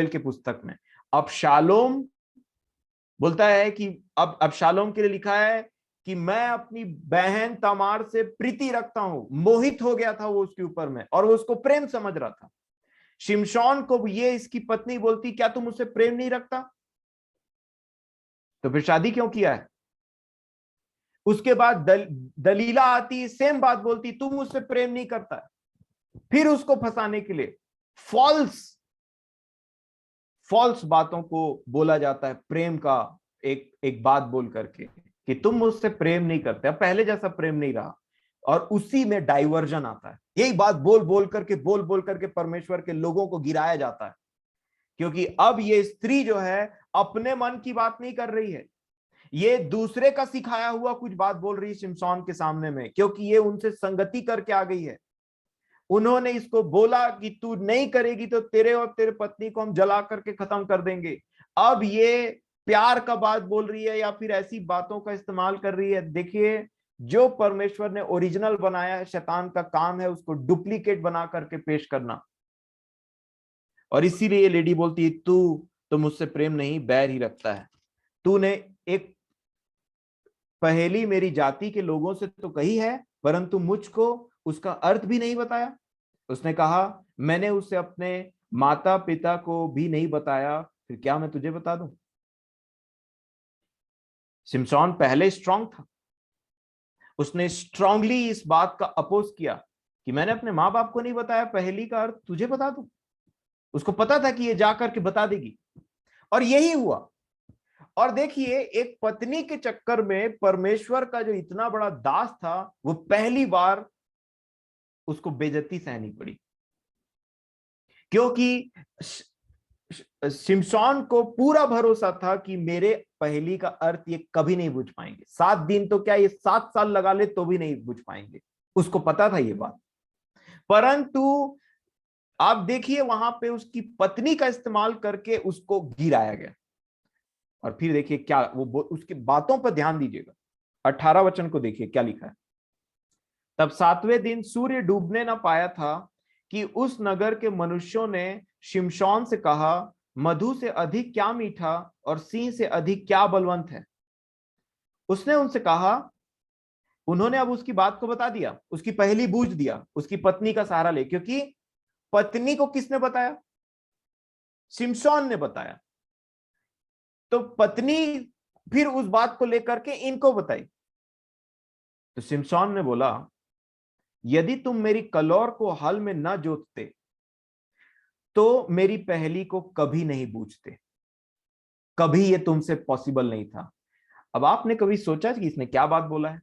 की पुस्तक में। अब शालोम बोलता है कि अब शालोम के लिए लिखा है कि मैं अपनी बहन तमार से प्रीति रखता हूं। मोहित हो गया था वो उसके ऊपर में, और वो उसको प्रेम समझ रहा था। शिमशोन को ये इसकी पत्नी बोलती, क्या तुम मुझसे प्रेम नहीं रखता, तो फिर शादी क्यों किया है। उसके बाद दलीला आती, सेम बात बोलती, तू मुझसे प्रेम नहीं करता। फिर उसको फंसाने के लिए फॉल्स बातों को बोला जाता है, प्रेम का एक एक बात बोल करके कि तुम मुझसे प्रेम नहीं करते, अब पहले जैसा प्रेम नहीं रहा, और उसी में डाइवर्जन आता है। यही बात बोल बोल करके परमेश्वर के लोगों को गिराया जाता है, क्योंकि अब ये स्त्री जो है अपने मन की बात नहीं कर रही है, ये दूसरे का सिखाया हुआ कुछ बात बोल रही है शिमशोन के सामने में, क्योंकि ये उनसे संगति करके आ गई है। उन्होंने इसको बोला कि तू नहीं करेगी तो तेरे और तेरे पत्नी को हम जला करके खत्म कर देंगे। अब ये प्यार का बात बोल रही है या फिर ऐसी बातों का इस्तेमाल कर रही है। देखिए, जो परमेश्वर ने ओरिजिनल बनाया है, शैतान का काम है उसको डुप्लीकेट बना करके पेश करना। और इसीलिए लेडी बोलती है, तू तो मुझसे प्रेम नहीं बैर ही रखता है। तूने एक पहेली मेरी जाति के लोगों से तो कही है, परंतु मुझको उसका अर्थ भी नहीं बताया। उसने कहा, मैंने उसे अपने माता पिता को भी नहीं बताया, फिर क्या मैं तुझे बता दूं। शिमशोन पहले स्ट्रांग था, उसने स्ट्रांगली इस बात का अपोज किया कि मैंने अपने माँ बाप को नहीं बताया, पहेली का अर्थ तुझे बता दूं। उसको पता था कि ये जाकर के बता देगी, और यही हुआ। और देखिए, एक पत्नी के चक्कर में परमेश्वर का जो इतना बड़ा दास था, वो पहली बार उसको बेइज्जती सहनी पड़ी, क्योंकि शिमशोन को पूरा भरोसा था कि मेरे पहेली का अर्थ ये कभी नहीं बुझ पाएंगे। 7 दिन तो क्या, ये 7 साल लगा ले तो भी नहीं बुझ पाएंगे। उसको पता था ये बात। परंतु आप देखिए, वहां पे उसकी पत्नी का इस्तेमाल करके उसको गिराया गया। और फिर देखिए क्या, वो उसकी बातों पर ध्यान दीजिएगा। 18 वचन को देखिए क्या लिखा है। तब 7वें दिन सूर्य डूबने न पाया था कि उस नगर के मनुष्यों ने शिमशोन से कहा, मधु से अधिक क्या मीठा और सिंह से अधिक क्या बलवंत है। उसने उनसे कहा, उन्होंने अब उसकी बात को बता दिया, उसकी पहेली बूझ दिया, उसकी पत्नी का सहारा ले, क्योंकि पत्नी को किसने बताया, शिमशोन ने बताया। तो पत्नी फिर उस बात को लेकर के इनको बताई। तो शिमशोन ने बोला, यदि तुम मेरी कलौर को हल में न जोतते तो मेरी पहेली को कभी नहीं बूझते, कभी ये तुमसे पॉसिबल नहीं था। अब आपने कभी सोचा कि इसने क्या बात बोला है?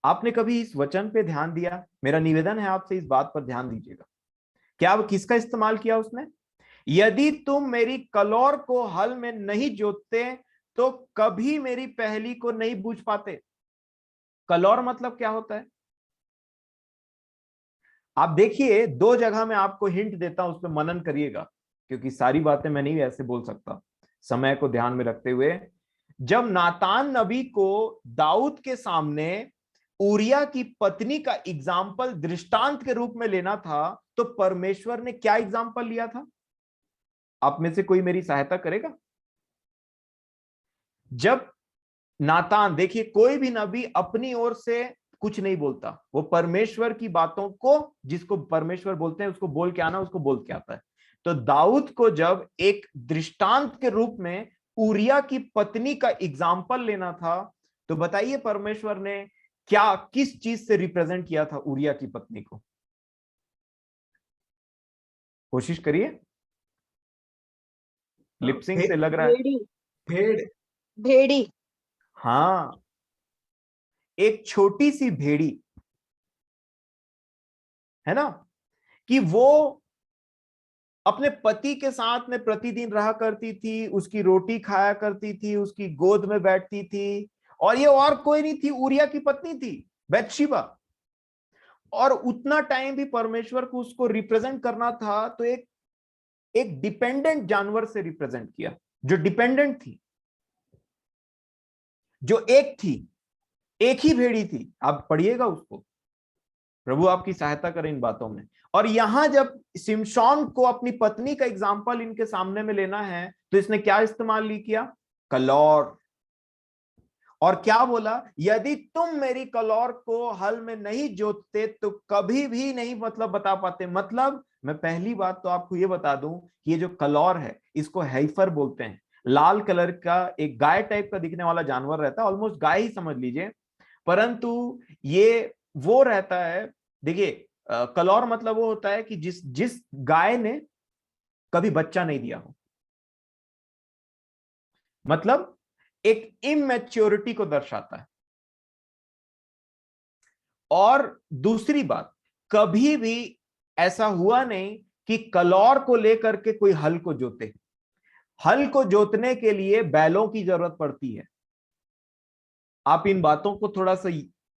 आपने कभी इस वचन पे ध्यान दिया? मेरा निवेदन है आपसे, इस बात पर ध्यान दीजिएगा। क्या किसका इस्तेमाल किया उसने? यदि तुम मेरी कलौर को हल में नहीं जोतते तो कभी मेरी पहेली को नहीं बूझ पाते। कलौर मतलब क्या होता है? आप देखिए, 2 जगह मैं आपको हिंट देता हूं, उस पर मनन करिएगा, क्योंकि सारी बातें मैं नहीं ऐसे बोल सकता, समय को ध्यान में रखते हुए। जब नातान नबी को दाऊद के सामने ऊरिया की पत्नी का एग्जाम्पल दृष्टांत के रूप में लेना था, तो परमेश्वर ने क्या एग्जाम्पल लिया था? आप में से कोई मेरी सहायता करेगा? जब नातान, देखिए कोई भी नबी अपनी ओर से कुछ नहीं बोलता, वो परमेश्वर की बातों को, जिसको परमेश्वर बोलते हैं उसको बोल के आना, उसको बोल के आता है। तो दाऊद को जब एक दृष्टांत के रूप में ऊरिया की पत्नी का एग्जाम्पल लेना था, तो बताइए परमेश्वर ने क्या, किस चीज से रिप्रेजेंट किया था ऊरिया की पत्नी को? कोशिश करिए, लिपसिंग से लग रहा है। भेड़ी। भेड़। भेड़ी। हाँ, एक छोटी सी भेड़ी, है ना, कि वो अपने पति के साथ में प्रतिदिन रहा करती थी, उसकी रोटी खाया करती थी, उसकी गोद में बैठती थी, और ये और कोई नहीं थी, ऊरिया की पत्नी थी, बैतशेबा। और उतना टाइम भी परमेश्वर को उसको रिप्रेजेंट करना था, तो एक एक डिपेंडेंट जानवर से रिप्रेजेंट किया, जो डिपेंडेंट थी, जो एक थी, एक ही भेड़ी थी। आप पढ़िएगा उसको, प्रभु आपकी सहायता करें इन बातों में। और यहां जब शिमशोन को अपनी पत्नी का एग्जाम्पल इनके सामने में लेना है, तो इसने क्या इस्तेमाल किया? कलौर। और क्या बोला? यदि तुम मेरी कलौर को हल में नहीं जोतते तो कभी भी नहीं, मतलब बता पाते। मतलब मैं पहली बात तो आपको ये बता दूं कि ये जो कलौर है, इसको हैफर बोलते हैं। लाल कलर का एक गाय टाइप का दिखने वाला जानवर रहता है, ऑलमोस्ट गाय ही समझ लीजिए, परंतु ये वो रहता है। देखिए, कलौर मतलब वो होता है कि जिस जिस गाय ने कभी बच्चा नहीं दिया हो, मतलब एक इमेच्योरिटी को दर्शाता है। और दूसरी बात, कभी भी ऐसा हुआ नहीं कि कलौर को लेकर के कोई हल को जोते। हल को जोतने के लिए बैलों की जरूरत पड़ती है। आप इन बातों को थोड़ा सा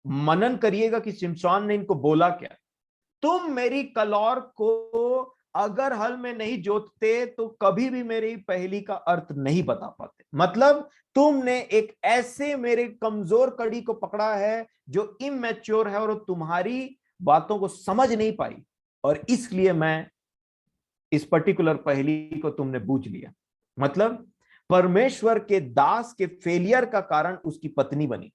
मनन करिएगा कि शिमशोन ने इनको बोला क्या। तुम मेरी कलौर को अगर हल में नहीं जोतते तो कभी भी मेरी पहेली का अर्थ नहीं बता पाते। मतलब तुमने एक ऐसे मेरे कमजोर कड़ी को पकड़ा है जो इमेच्योर है, और तुम्हारी बातों को समझ नहीं पाई, और इसलिए मैं इस पर्टिकुलर पहेली को तुमने बूझ लिया। मतलब परमेश्वर के दास के फेलियर का कारण उसकी पत्नी बनी।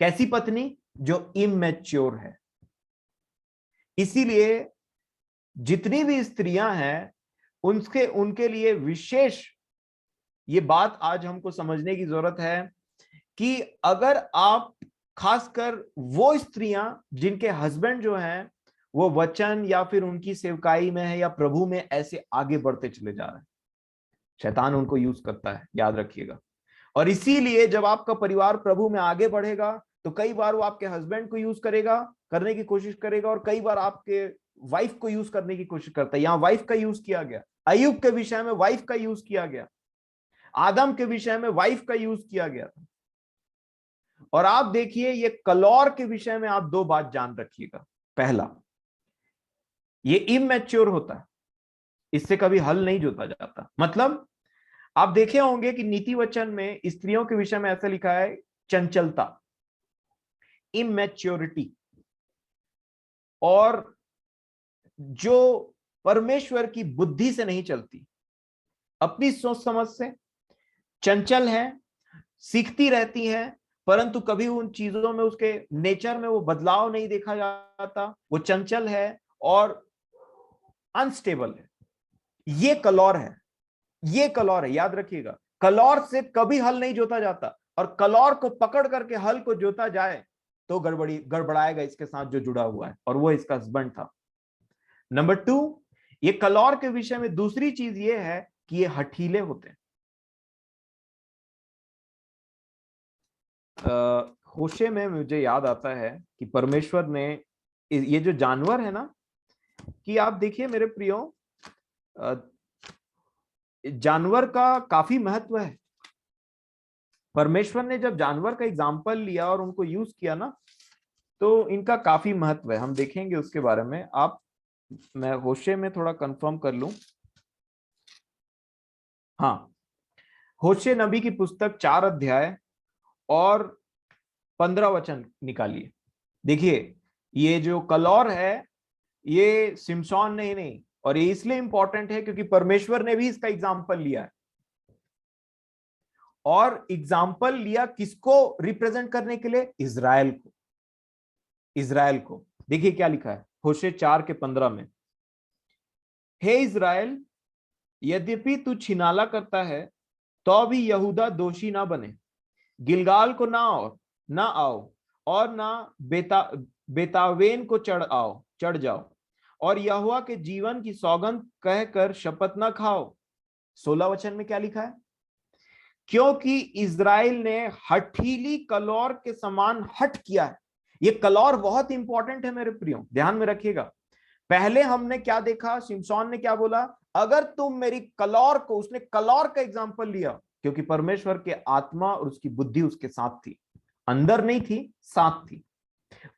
कैसी पत्नी? जो इमेच्योर है। इसीलिए जितनी भी स्त्रियां हैं, उनके उनके लिए विशेष ये बात आज हमको समझने की जरूरत है कि अगर आप, खासकर वो स्त्रियां जिनके हस्बैंड जो हैं वो वचन या फिर उनकी सेवकाई में है या प्रभु में ऐसे आगे बढ़ते चले जा रहे हैं, शैतान उनको यूज करता है, याद रखिएगा। और इसीलिए जब आपका परिवार प्रभु में आगे बढ़ेगा, तो कई बार वो आपके हस्बैंड को यूज करेगा, करने की कोशिश करेगा, और कई बार आपके वाइफ को यूज करने की कोशिश करता है। यहां वाइफ का यूज किया गया, अय्यूब के विषय में वाइफ का यूज किया गया, आदम के विषय में वाइफ का यूज किया गया था। और आप देखिए, ये कलौर के विषय में आप दो बात जान रखिएगा। पहला, ये इमेच्योर होता है, इससे कभी हल नहीं जोता जाता। मतलब आप देखे होंगे कि नीति वचन में स्त्रियों के विषय में ऐसा लिखा है, चंचलता, इमेच्योरिटी, और जो परमेश्वर की बुद्धि से नहीं चलती, अपनी सोच समझ से चंचल है, सीखती रहती है, परंतु कभी उन चीजों में, उसके नेचर में वो बदलाव नहीं देखा जाता, वो चंचल है और अनस्टेबल है। ये कलौर है, ये कलौर है, याद रखिएगा। कलौर से कभी हल नहीं जोता जाता, और कलौर को पकड़ करके हल को जोता जाए तो गड़बड़ाएगा इसके साथ जो जुड़ा हुआ है, और वो इसका हस्बैंड था। नंबर 2, ये कलौर के विषय में दूसरी चीज ये है कि ये हठीले होते हैं। होशे में मुझे याद आता है कि परमेश्वर ने ये जो जानवर है ना, कि आप देखिए मेरे प्रियो, जानवर का काफी महत्व है। परमेश्वर ने जब जानवर का एग्जाम्पल लिया और उनको यूज किया ना, तो इनका काफी महत्व है। हम देखेंगे उसके बारे में। आप, मैं होशे में थोड़ा कंफर्म कर लूं। हाँ, होशे नबी की पुस्तक 4 अध्याय और 15 वचन निकालिए। देखिए ये जो कलौर है ये सिमसोन ने ही नहीं, और ये इसलिए इंपॉर्टेंट है क्योंकि परमेश्वर ने भी इसका एग्जाम्पल लिया है। और एग्जाम्पल लिया किसको रिप्रेजेंट करने के लिए? इजराइल को। इजराइल को देखिए क्या लिखा है होशे 4:15 में। हे इजराइल, यद्यपि तू छिनाला करता है तो भी यहूदा दोषी ना बने। गिलगाल को ना आओ और ना बेतावेन को चढ़ जाओ, और यहोवा के जीवन की सौगंध कहकर शपथ ना खाओ। 16 वचन में क्या लिखा है? क्योंकि इजराइल ने हठीली कलौर के समान हठ किया है। ये कलौर बहुत इंपॉर्टेंट है मेरे प्रियो, ध्यान में रखिएगा। पहले हमने क्या देखा? सिमसोन ने क्या बोला? अगर तुम मेरी कलौर को, उसने कलौर का एग्जाम्पल लिया क्योंकि परमेश्वर के आत्मा और उसकी बुद्धि उसके साथ थी, अंदर नहीं थी, साथ थी।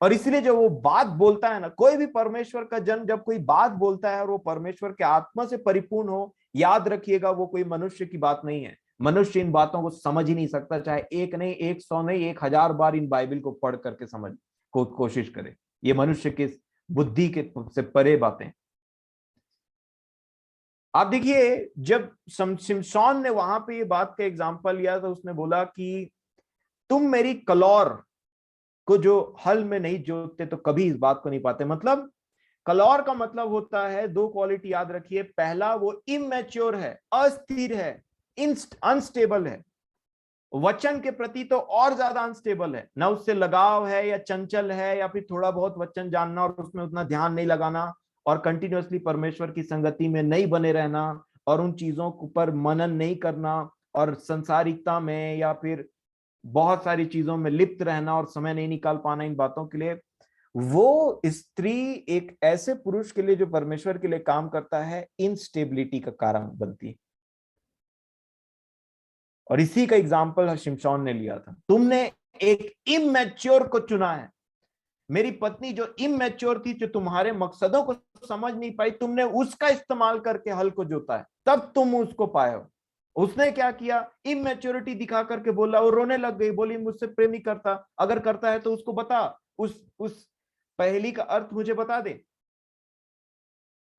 और इसलिए जब वो बात बोलता है ना, कोई भी परमेश्वर का जन जब कोई बात बोलता है और वो परमेश्वर के आत्मा से परिपूर्ण हो, याद रखिएगा वो कोई मनुष्य की बात नहीं है। मनुष्य इन बातों को समझ ही नहीं सकता, चाहे एक नहीं, 100 नहीं, 1000 बार इन बाइबल को पढ़ करके समझ को कोशिश करे। ये मनुष्य के बुद्धि के से परे बातें। आप देखिए जब सिमसोन ने वहां पे ये बात का एग्जाम्पल लिया तो उसने बोला कि तुम मेरी कलौर को जो हल में नहीं जोतते तो कभी इस बात को नहीं पाते। मतलब कलौर का मतलब होता है, दो क्वालिटी याद रखिए। पहला, वो इमैच्योर है, अस्थिर है, अनस्टेबल है। वचन के प्रति तो और ज्यादा अनस्टेबल है, ना उससे लगाव है, या चंचल है, या फिर थोड़ा बहुत वचन जानना और उसमें उतना ध्यान नहीं लगाना, और कंटिन्यूअसली परमेश्वर की संगति में नहीं बने रहना, और उन चीजों पर मनन नहीं करना, और संसारिकता में या फिर बहुत सारी चीजों में लिप्त रहना और समय नहीं निकाल पाना इन बातों के लिए। वो स्त्री एक ऐसे पुरुष के लिए जो परमेश्वर के लिए काम करता है, इनस्टेबिलिटी का कारण बनती है। और इसी का एग्जाम्पल शिमशोन ने लिया था। तुमने एक इमैच्योर को चुना है। मेरी पत्नी जो इमैच्योर थी, जो तुम्हारे मकसदों को समझ नहीं पाई, तुमने उसका इस्तेमाल करके हल को जोता है, तब तुम उसको पाए हो। उसने क्या किया? इमैच्योरिटी दिखा करके बोला, वो रोने लग गई, बोली मुझसे प्रेम नहीं करता, अगर करता है तो उसको बता, उस पहेली का अर्थ मुझे बता दे।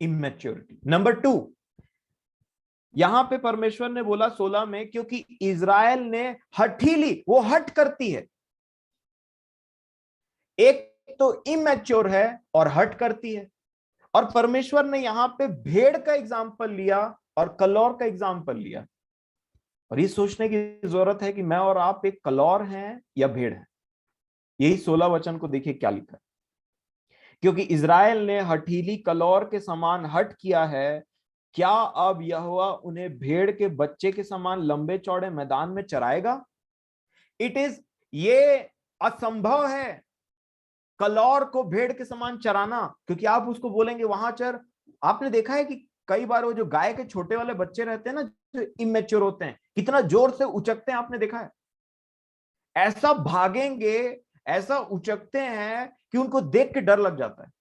इमैच्योरिटी। नंबर 2, यहां पे परमेश्वर ने बोला 16 में, क्योंकि इजराइल ने हठीली, वो हट करती है। एक तो इमैच्योर है और हट करती है। और परमेश्वर ने यहां पे भेड़ का एग्जाम्पल लिया और कलौर का एग्जाम्पल लिया। और ये सोचने की जरूरत है कि मैं और आप एक कलौर हैं या भेड़ हैं। यही 16 वचन को देखिए क्या लिखा है। क्योंकि इजराइल ने हठीली कलौर के समान हट किया है, क्या अब यहोवा उन्हें भेड़ के बच्चे के समान लंबे चौड़े मैदान में चराएगा? ये असंभव है कलौर को भेड़ के समान चराना, क्योंकि आप उसको बोलेंगे वहां चर। आपने देखा है कि कई बार वो जो गाय के छोटे वाले बच्चे रहते हैं ना, जो इमेच्योर होते हैं, कितना जोर से उचकते हैं, आपने देखा है? ऐसा भागेंगे, ऐसा उचकते हैं कि उनको देख के डर लग जाता है।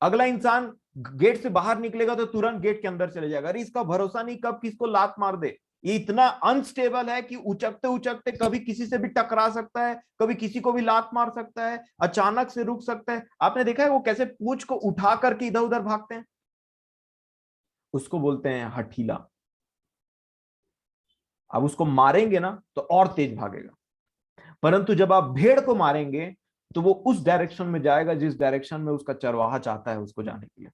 अगला इंसान गेट से बाहर निकलेगा तो तुरंत गेट के अंदर चले जाएगा। अरे इसका भरोसा नहीं कब किसको लात मार दे। ये इतना अनस्टेबल है कि उचकते उचकते कभी किसी से भी टकरा सकता है, कभी किसी को भी लात मार सकता है, अचानक से रुक सकता है। आपने देखा है वो कैसे पूंछ को उठा करके इधर उधर भागते हैं? उसको बोलते हैं हठीला। अब उसको मारेंगे ना तो और तेज भागेगा, परंतु जब आप भेड़ को मारेंगे तो वो उस डायरेक्शन में जाएगा जिस डायरेक्शन में उसका चरवाहा चाहता है उसको जाने के लिए।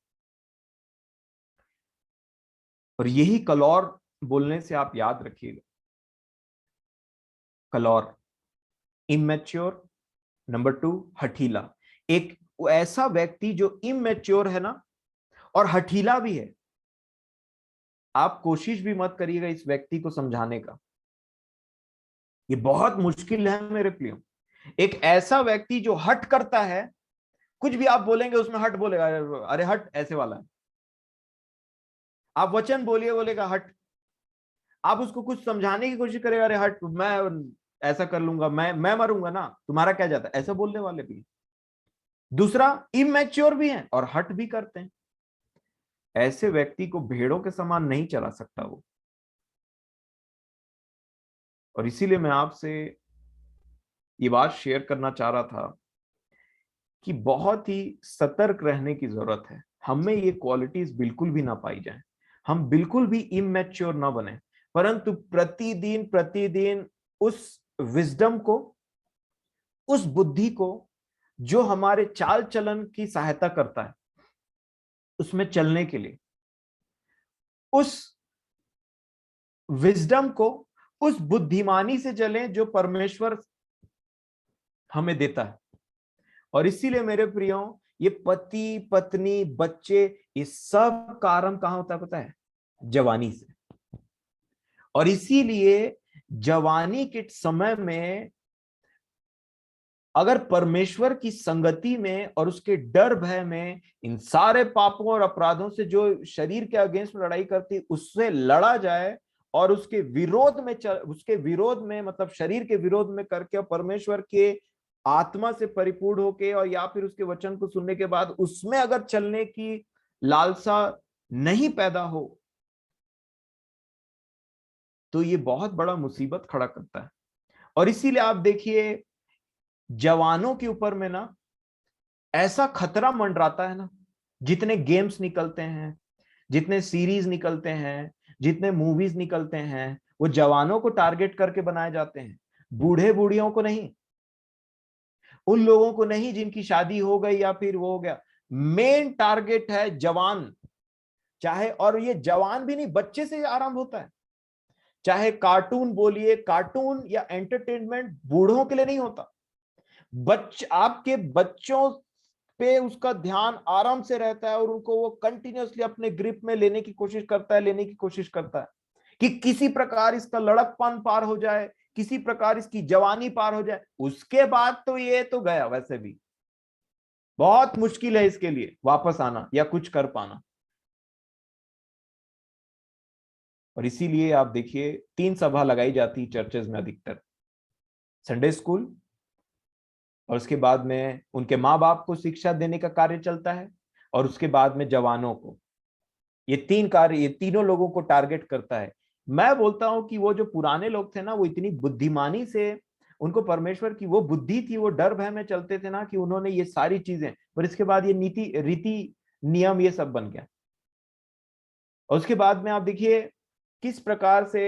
और यही कलौर बोलने से आप याद रखिएगा। कलौर, इमेच्योर। नंबर 2, हठीला। एक ऐसा व्यक्ति जो इमेच्योर है ना और हठीला भी है, आप कोशिश भी मत करिएगा इस व्यक्ति को समझाने का, ये बहुत मुश्किल है मेरे प्रियो। एक ऐसा व्यक्ति जो हट करता है, कुछ भी आप बोलेंगे उसमें हट बोलेगा, अरे हट ऐसे वाला है। आप वचन बोलिए, बोलेगा हट। आप उसको कुछ समझाने की कोशिश करेगा, अरे हट, मैं ऐसा कर लूंगा, मैं मरूंगा ना, तुम्हारा क्या जाता है, ऐसा बोलने वाले भी। दूसरा, इमेच्योर भी है और हट भी करते हैं। ऐसे व्यक्ति को भेड़ों के समान नहीं चला सकता वो। और इसीलिए मैं आपसे ये बात शेयर करना चाह रहा था कि बहुत ही सतर्क रहने की जरूरत है। हमें ये क्वालिटीज बिल्कुल भी ना पाई जाए, हम बिल्कुल भी इमैच्योर ना बने, परंतु प्रतिदिन प्रतिदिन उस विजडम को, उस बुद्धि को जो हमारे चाल चलन की सहायता करता है उसमें चलने के लिए, उस विजडम को, उस बुद्धिमानी से चलें जो परमेश्वर हमें देता है। और इसीलिए मेरे प्रियो, ये पति पत्नी बच्चे, ये सब का आरंभ कहां होता है पता है? जवानी से। और इसीलिए जवानी के समय में अगर परमेश्वर की संगति में और उसके डर भय में इन सारे पापों और अपराधों से जो शरीर के अगेंस्ट में लड़ाई करती, उससे लड़ा जाए और उसके विरोध में उसके विरोध में मतलब शरीर के विरोध में करके और परमेश्वर के आत्मा से परिपूर्ण होके और या फिर उसके वचन को सुनने के बाद उसमें अगर चलने की लालसा नहीं पैदा हो, तो ये बहुत बड़ा मुसीबत खड़ा करता है। और इसीलिए आप देखिए जवानों के ऊपर में ना ऐसा खतरा मंडराता है ना, जितने गेम्स निकलते हैं, जितने सीरीज निकलते हैं, जितने मूवीज निकलते हैं, वो जवानों को टारगेट करके बनाए जाते हैं, बूढ़े बूढ़ियों को नहीं, उन लोगों को नहीं जिनकी शादी हो गई या फिर वो हो गया। मेन टारगेट है जवान। चाहे, और ये जवान भी नहीं, बच्चे से आरंभ होता है। चाहे कार्टून बोलिए, कार्टून या एंटरटेनमेंट बूढ़ों के लिए नहीं होता, आपके बच्चों पे उसका ध्यान आराम से रहता है और उनको वो कंटिन्यूअसली अपने ग्रिप में लेने की कोशिश करता है, कि किसी प्रकार इसका लड़कपन पार हो जाए, किसी प्रकार इसकी जवानी पार हो जाए, उसके बाद तो ये तो गया। वैसे भी बहुत मुश्किल है इसके लिए वापस आना या कुछ कर पाना। और इसीलिए आप देखिए 3 सभा लगाई जाती चर्चेज में अधिकतर, संडे स्कूल, और उसके बाद में उनके माँ बाप को शिक्षा देने का कार्य चलता है, और उसके बाद में जवानों को। ये 3 कार्य, ये तीनों लोगों को टारगेट करता है। मैं बोलता हूं कि वो जो पुराने लोग थे ना, वो इतनी बुद्धिमानी से, उनको परमेश्वर की वो बुद्धि थी, वो डर भय में चलते थे ना, कि उन्होंने ये सारी चीजें, पर इसके बाद ये नीति रीति नियम ये सब बन गया। और उसके बाद में आप देखिए किस प्रकार से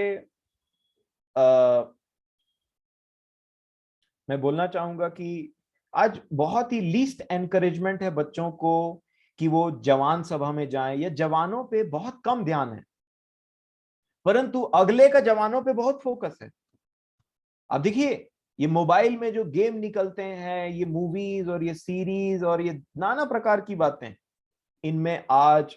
मैं बोलना चाहूंगा कि आज बहुत ही लीस्ट एनकरेजमेंट है बच्चों को कि वो जवान सभा में जाएं, या जवानों पे बहुत कम ध्यान है, परंतु अगले का जवानों पे बहुत फोकस है। अब देखिए ये मोबाइल में जो गेम निकलते हैं, ये मूवीज और ये सीरीज और ये नाना प्रकार की बातें, इनमें आज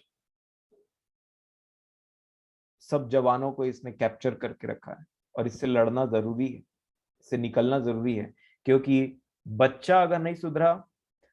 सब जवानों को इसने कैप्चर करके रखा है। और इससे लड़ना जरूरी है, इससे निकलना जरूरी है, क्योंकि बच्चा अगर नहीं सुधरा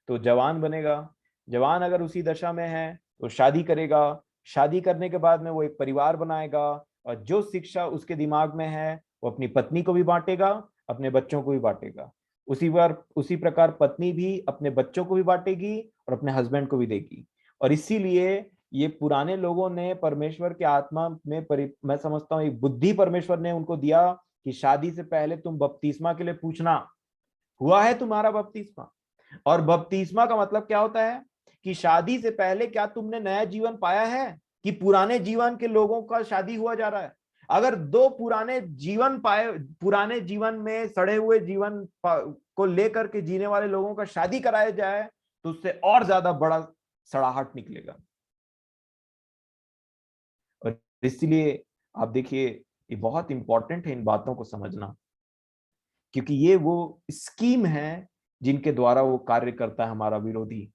तो जवान बनेगा, जवान अगर उसी दशा में है तो शादी करेगा, शादी करने के बाद में वो एक परिवार बनाएगा, और जो शिक्षा उसके दिमाग में है वो अपनी पत्नी को भी बांटेगा, अपने बच्चों को भी बांटेगा। उसी प्रकार पत्नी भी अपने बच्चों को भी बांटेगी और अपने हस्बैंड को भी देगी। और इसीलिए ये पुराने लोगों ने परमेश्वर के आत्मा में मैं समझता हूँ एक बुद्धि परमेश्वर ने उनको दिया कि शादी से पहले तुम बपतिस्मा के लिए पूछना, हुआ है तुम्हारा बपतिस्मा? और बपतिस्मा का मतलब क्या होता है कि शादी से पहले क्या तुमने नया जीवन पाया है, कि पुराने जीवन के लोगों का शादी हुआ जा रहा है? अगर 2 पुराने जीवन में सड़े हुए जीवन को लेकर के जीने वाले लोगों का शादी कराया जाए तो उससे और ज्यादा बड़ा सड़ाहट निकलेगा। और इसलिए आप देखिए ये बहुत इंपॉर्टेंट है इन बातों को समझना, क्योंकि ये वो स्कीम है जिनके द्वारा वो कार्य करता है हमारा विरोधी।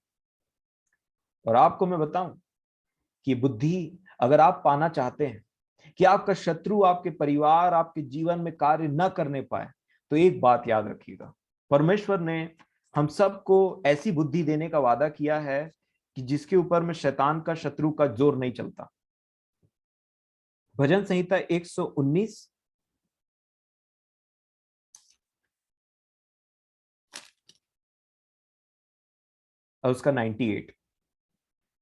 और आपको मैं बताऊं कि बुद्धि अगर आप पाना चाहते हैं कि आपका शत्रु आपके परिवार, आपके जीवन में कार्य न करने पाए, तो एक बात याद रखिएगा, परमेश्वर ने हम सबको ऐसी बुद्धि देने का वादा किया है कि जिसके ऊपर में शैतान का, शत्रु का जोर नहीं चलता। भजन संहिता 119 और उसका 98,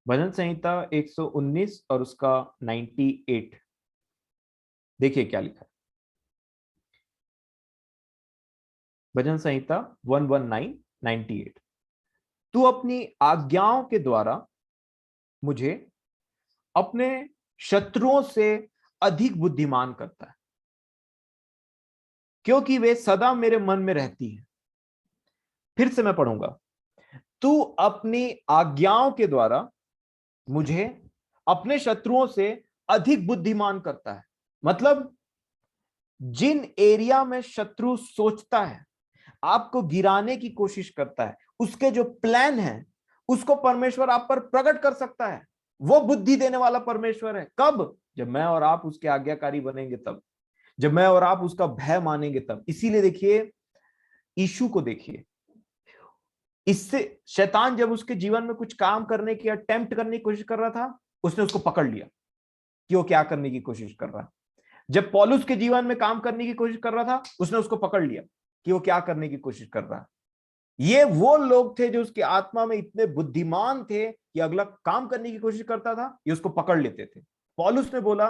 भजन संहिता 119 और उसका 98, देखिए क्या लिखा है। भजन संहिता 119:98। तू अपनी आज्ञाओं के द्वारा मुझे अपने शत्रुओं से अधिक बुद्धिमान करता है, क्योंकि वे सदा मेरे मन में रहती है। फिर से मैं पढ़ूंगा। तू अपनी आज्ञाओं के द्वारा मुझे अपने शत्रुओं से अधिक बुद्धिमान करता है। मतलब जिन एरिया में शत्रु सोचता है, आपको गिराने की कोशिश करता है, उसके जो प्लान है उसको परमेश्वर आप पर प्रकट कर सकता है। वो बुद्धि देने वाला परमेश्वर है। कब? जब मैं और आप उसके आज्ञाकारी बनेंगे तब, जब मैं और आप उसका भय मानेंगे तब। इसीलिए देखिए, यीशु को देखिए, इससे शैतान जब उसके जीवन में कुछ काम करने की, अटेम्प्ट करने की कोशिश कर रहा था, उसने उसको पकड़ लिया कि वो क्या करने की कोशिश कर रहा है। जब पौलुस के जीवन में काम करने की कोशिश कर रहा था, उसने उसको पकड़ लिया कि वो क्या करने की कोशिश कर रहा है। ये वो लोग थे जो उसकी आत्मा में इतने बुद्धिमान थे कि अगला काम करने की कोशिश करता था, ये उसको पकड़ लेते थे। पौलुस ने बोला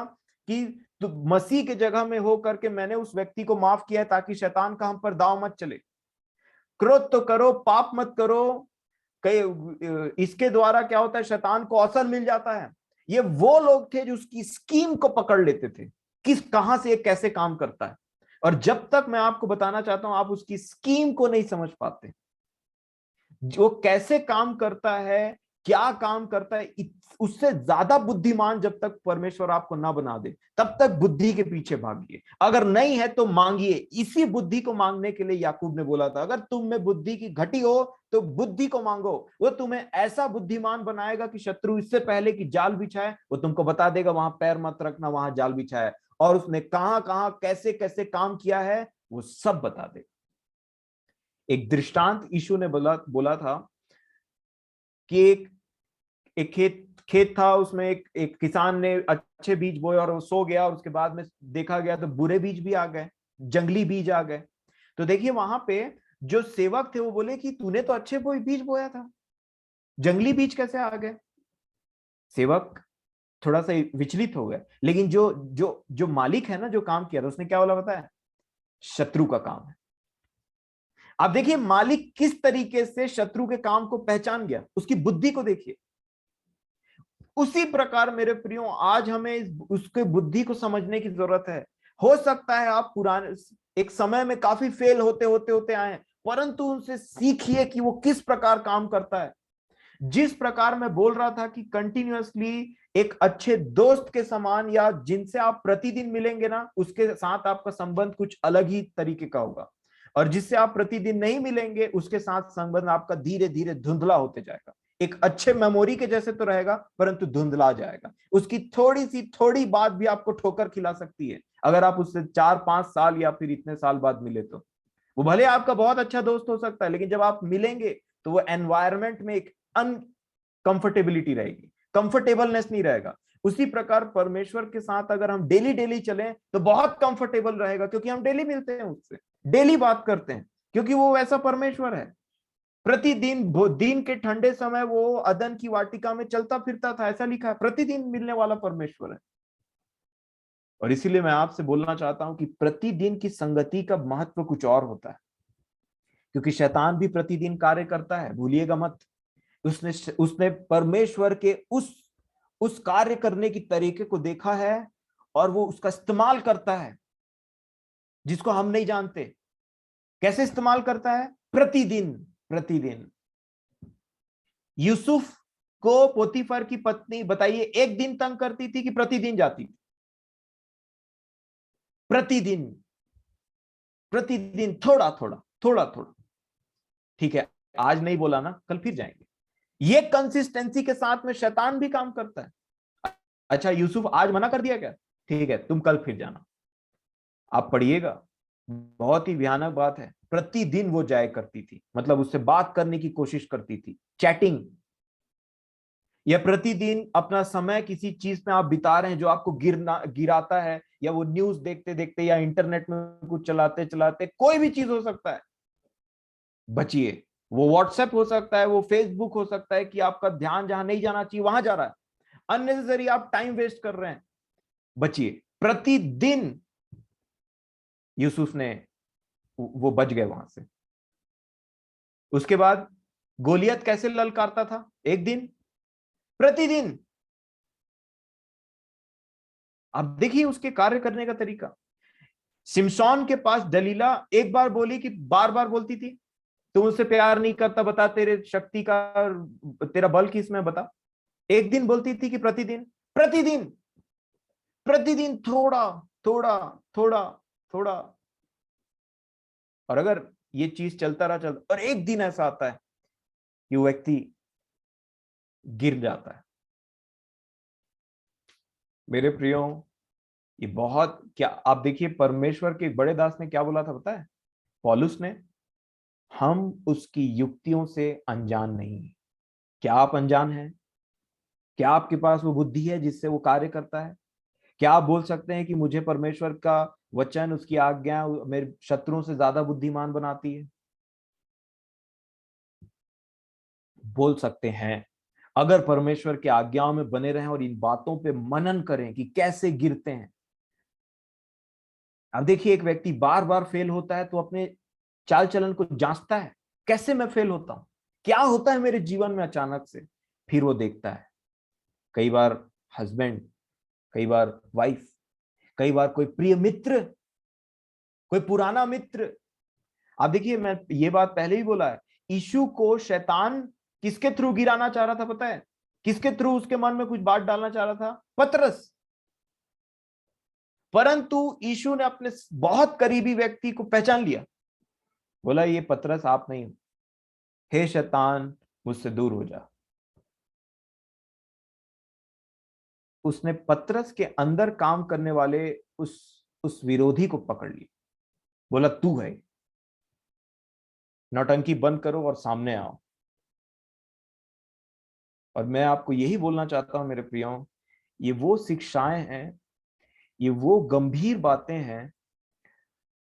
कि तो मसीह के जगह में हो करके मैंने उस व्यक्ति को माफ किया है, ताकि शैतान का हम पर दांव मत चले। क्रोध तो करो, पाप मत करो, कई इसके द्वारा क्या होता है, शैतान को अवसर मिल जाता है। ये वो लोग थे जो उसकी स्कीम को पकड़ लेते थे, किस कहां से ये कैसे काम करता है। और जब तक, मैं आपको बताना चाहता हूं, आप उसकी स्कीम को नहीं समझ पाते, जो कैसे काम करता है, क्या काम करता है, उससे ज्यादा बुद्धिमान जब तक परमेश्वर आपको ना बना दे, तब तक बुद्धि के पीछे भागिए। अगर नहीं है तो मांगिए। इसी बुद्धि को मांगने के लिए याकूब ने बोला था, अगर तुम में बुद्धि की घटी हो तो बुद्धि को मांगो। वो तुम्हें ऐसा बुद्धिमान बनाएगा कि शत्रु इससे पहले कि जाल बिछाए, वो तुमको बता देगा वहां पैर मत रखना, वहां जाल बिछाया है, और उसने कहां कहां कैसे कैसे काम किया है वो सब बता देगा। एक दृष्टांत यीशु ने बोला बोला था कि एक खेत था, उसमें एक किसान ने अच्छे बीज बोए और वो सो गया, और उसके बाद में देखा गया तो बुरे बीज भी आ गए, जंगली बीज आ गए। तो देखिए वहां पे जो सेवक थे वो बोले कि तूने तो अच्छे बीज बोया था, जंगली बीज कैसे आ गए? सेवक थोड़ा सा विचलित हो गए। लेकिन जो जो जो मालिक है ना, जो काम किया था, उसने क्या बोला पता है? शत्रु का काम है। अब देखिए मालिक किस तरीके से शत्रु के काम को पहचान गया, उसकी बुद्धि को देखिए। उसी प्रकार मेरे प्रियो, आज हमें उसके बुद्धि को समझने की जरूरत है। हो सकता है आप पुराने एक समय में काफी फेल होते होते होते आए, परंतु उनसे सीखिए कि वो किस प्रकार काम करता है। जिस प्रकार मैं बोल रहा था कि कंटिन्यूअसली एक अच्छे दोस्त के समान, या जिनसे आप प्रतिदिन मिलेंगे ना, उसके साथ आपका संबंध कुछ अलग ही तरीके का होगा, और जिससे आप प्रतिदिन नहीं मिलेंगे उसके साथ संबंध आपका धीरे धीरे धुंधला होते जाएगा। एक अच्छे मेमोरी के जैसे तो रहेगा, परंतु धुंधला जाएगा। उसकी थोड़ी सी थोड़ी बात भी आपको ठोकर खिला सकती है, अगर आप उससे 4-5 साल या फिर इतने साल बाद मिले तो। वो भले आपका बहुत अच्छा दोस्त हो सकता है, लेकिन जब आप मिलेंगे तो वो एनवायरमेंट में एक अनकंफर्टेबिलिटी रहेगी, कंफर्टेबलनेस नहीं रहेगा। उसी प्रकार परमेश्वर के साथ अगर हम डेली डेली चलें तो बहुत कंफर्टेबल रहेगा, क्योंकि हम डेली मिलते हैं उससे, डेली बात करते हैं, क्योंकि वो वैसा परमेश्वर है। प्रतिदिन दिन के ठंडे समय वो अदन की वाटिका में चलता फिरता था, ऐसा लिखा है। प्रतिदिन मिलने वाला परमेश्वर है। और इसीलिए मैं आपसे बोलना चाहता हूं कि प्रतिदिन की संगति का महत्व कुछ और होता है, क्योंकि शैतान भी प्रतिदिन कार्य करता है, भूलिएगा मत। उसने उसने परमेश्वर के उस कार्य करने की तरीके को देखा है, और वो उसका इस्तेमाल करता है, जिसको हम नहीं जानते। कैसे इस्तेमाल करता है? प्रतिदिन प्रतिदिन। यूसुफ को पोतीफर की पत्नी, बताइए, एक दिन तंग करती थी कि प्रतिदिन जाती थी? प्रतिदिन प्रतिदिन, थोड़ा थोड़ा थोड़ा थोड़ा। ठीक है, आज नहीं बोला ना, कल फिर जाएंगे। ये कंसिस्टेंसी के साथ में शैतान भी काम करता है। अच्छा, यूसुफ आज मना कर दिया क्या? ठीक है, तुम कल फिर जाना। आप पढ़िएगा, बहुत ही भयानक बात है। प्रतिदिन वो जाया करती थी, मतलब उससे बात करने की कोशिश करती थी, चैटिंग। या प्रतिदिन अपना समय किसी चीज में आप बिता रहे हैं जो आपको गिराता है, या वो न्यूज देखते देखते, या इंटरनेट में कुछ चलाते चलाते, कोई भी चीज हो सकता है, बचिए। वो व्हाट्सएप हो सकता है, वो फेसबुक हो सकता है, कि आपका ध्यान जहां नहीं जाना चाहिए वहां जा रहा है, अननेसेसरी आप टाइम वेस्ट कर रहे हैं, बचिए। प्रतिदिन यूसुफ ने, वो बच गए वहां से। उसके बाद गोलियत कैसे ललकारता था? एक दिन, प्रतिदिन। अब देखिए उसके कार्य करने का तरीका। सिमसोन के पास दलीला एक बार बोली कि बार बार बोलती थी, तू मुझसे प्यार नहीं करता, बता तेरे शक्ति का, तेरा बल किसमें, बता। एक दिन बोलती थी कि प्रतिदिन? प्रतिदिन, प्रतिदिन, थोड़ा थोड़ा थोड़ा थोड़ा। और अगर ये चीज चलता और एक दिन ऐसा आता है कि वो व्यक्ति गिर जाता है। मेरे प्रियो, ये बहुत, क्या आप देखिए परमेश्वर के एक बड़े दास ने क्या बोला था पता है? पौलुस ने, हम उसकी युक्तियों से अनजान नहीं हैं। क्या आप अनजान हैं? क्या आपके पास वो बुद्धि है जिससे वो कार्य करता है? क्या आप बोल सकते हैं कि मुझे परमेश्वर का वचन, उसकी आज्ञा मेरे शत्रुओं से ज्यादा बुद्धिमान बनाती है? बोल सकते हैं, अगर परमेश्वर की आज्ञाओं में बने रहें और इन बातों पे मनन करें कि कैसे गिरते हैं। अब देखिए एक व्यक्ति बार बार फेल होता है तो अपने चाल चलन को जांचता है, कैसे मैं फेल होता हूं, क्या होता है मेरे जीवन में अचानक से। फिर वो देखता है, कई बार हस्बैंड, कई बार वाइफ, कई बार कोई प्रिय मित्र, कोई पुराना मित्र। आप देखिए मैं ये बात पहले ही बोला है, यीशु को शैतान किसके थ्रू गिराना चाह रहा था पता है? किसके थ्रू उसके मन में कुछ बात डालना चाह रहा था? पतरस। परंतु यीशु ने अपने बहुत करीबी व्यक्ति को पहचान लिया, बोला ये पतरस आप नहीं हो, हे शैतान मुझसे दूर हो जा। उसने पतरस के अंदर काम करने वाले उस विरोधी को पकड़ लिया, बोला तू है, नौटंकी बंद करो और सामने आओ। और मैं आपको यही बोलना चाहता हूं मेरे प्रियो, ये वो शिक्षाएं हैं, ये वो गंभीर बातें हैं।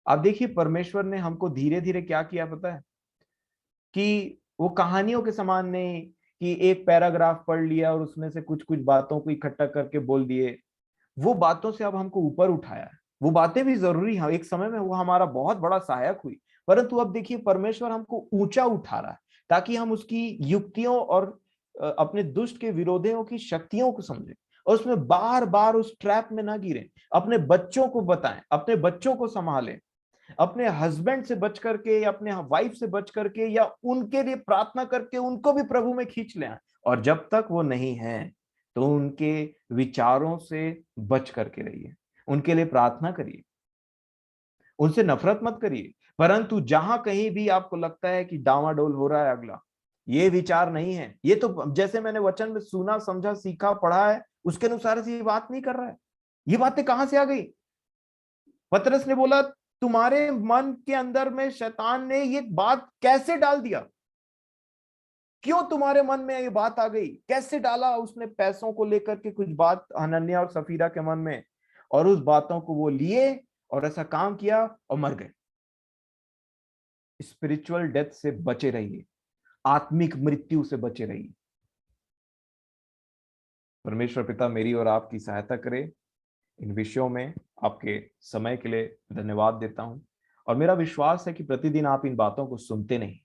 आप देखिए परमेश्वर ने हमको धीरे धीरे क्या किया पता है? कि वो कहानियों के समान नहीं कि एक पैराग्राफ पढ़ लिया और उसमें से कुछ कुछ बातों को इकट्ठा करके बोल दिए। वो बातों से अब हमको ऊपर उठाया है। वो बातें भी जरूरी है, एक समय में वो हमारा बहुत बड़ा सहायक हुई, परंतु अब देखिए परमेश्वर हमको ऊंचा उठा रहा है ताकि हम उसकी युक्तियों और अपने दुष्ट के विरोधियों की शक्तियों को समझें और उसमें बार बार उस ट्रैप में ना गिरे। अपने बच्चों को बताएं, अपने बच्चों को संभालें, अपने हस्बैंड से बच करके या अपने वाइफ से बच करके या उनके लिए प्रार्थना करके उनको भी प्रभु में खींच ले आए। और जब तक वो नहीं है तो उनके विचारों से बच करके रहिए, उनके लिए प्रार्थना करिए, उनसे नफरत मत करिए। परंतु जहां कहीं भी आपको लगता है कि डामाडोल हो रहा है अगला, ये विचार नहीं है, ये तो जैसे मैंने वचन में सुना, समझा, सीखा, पढ़ा है, उसके अनुसार से ये बात नहीं कर रहा है, ये बातें कहां से आ गई? पतरस ने बोला तुम्हारे मन के अंदर में शैतान ने ये बात कैसे डाल दिया? क्यों तुम्हारे मन में ये बात आ गई? कैसे डाला उसने पैसों को लेकर के कुछ बात हनन्याह और सफीरा के मन में, और उस बातों को वो लिए और ऐसा काम किया और मर गए। स्पिरिचुअल डेथ से बचे रहिए, आत्मिक मृत्यु से बचे रहिए। परमेश्वर पिता मेरी और आपकी सहायता करे इन विषयों में। आपके समय के लिए धन्यवाद देता हूं और मेरा विश्वास है कि प्रतिदिन आप इन बातों को सुनते नहीं।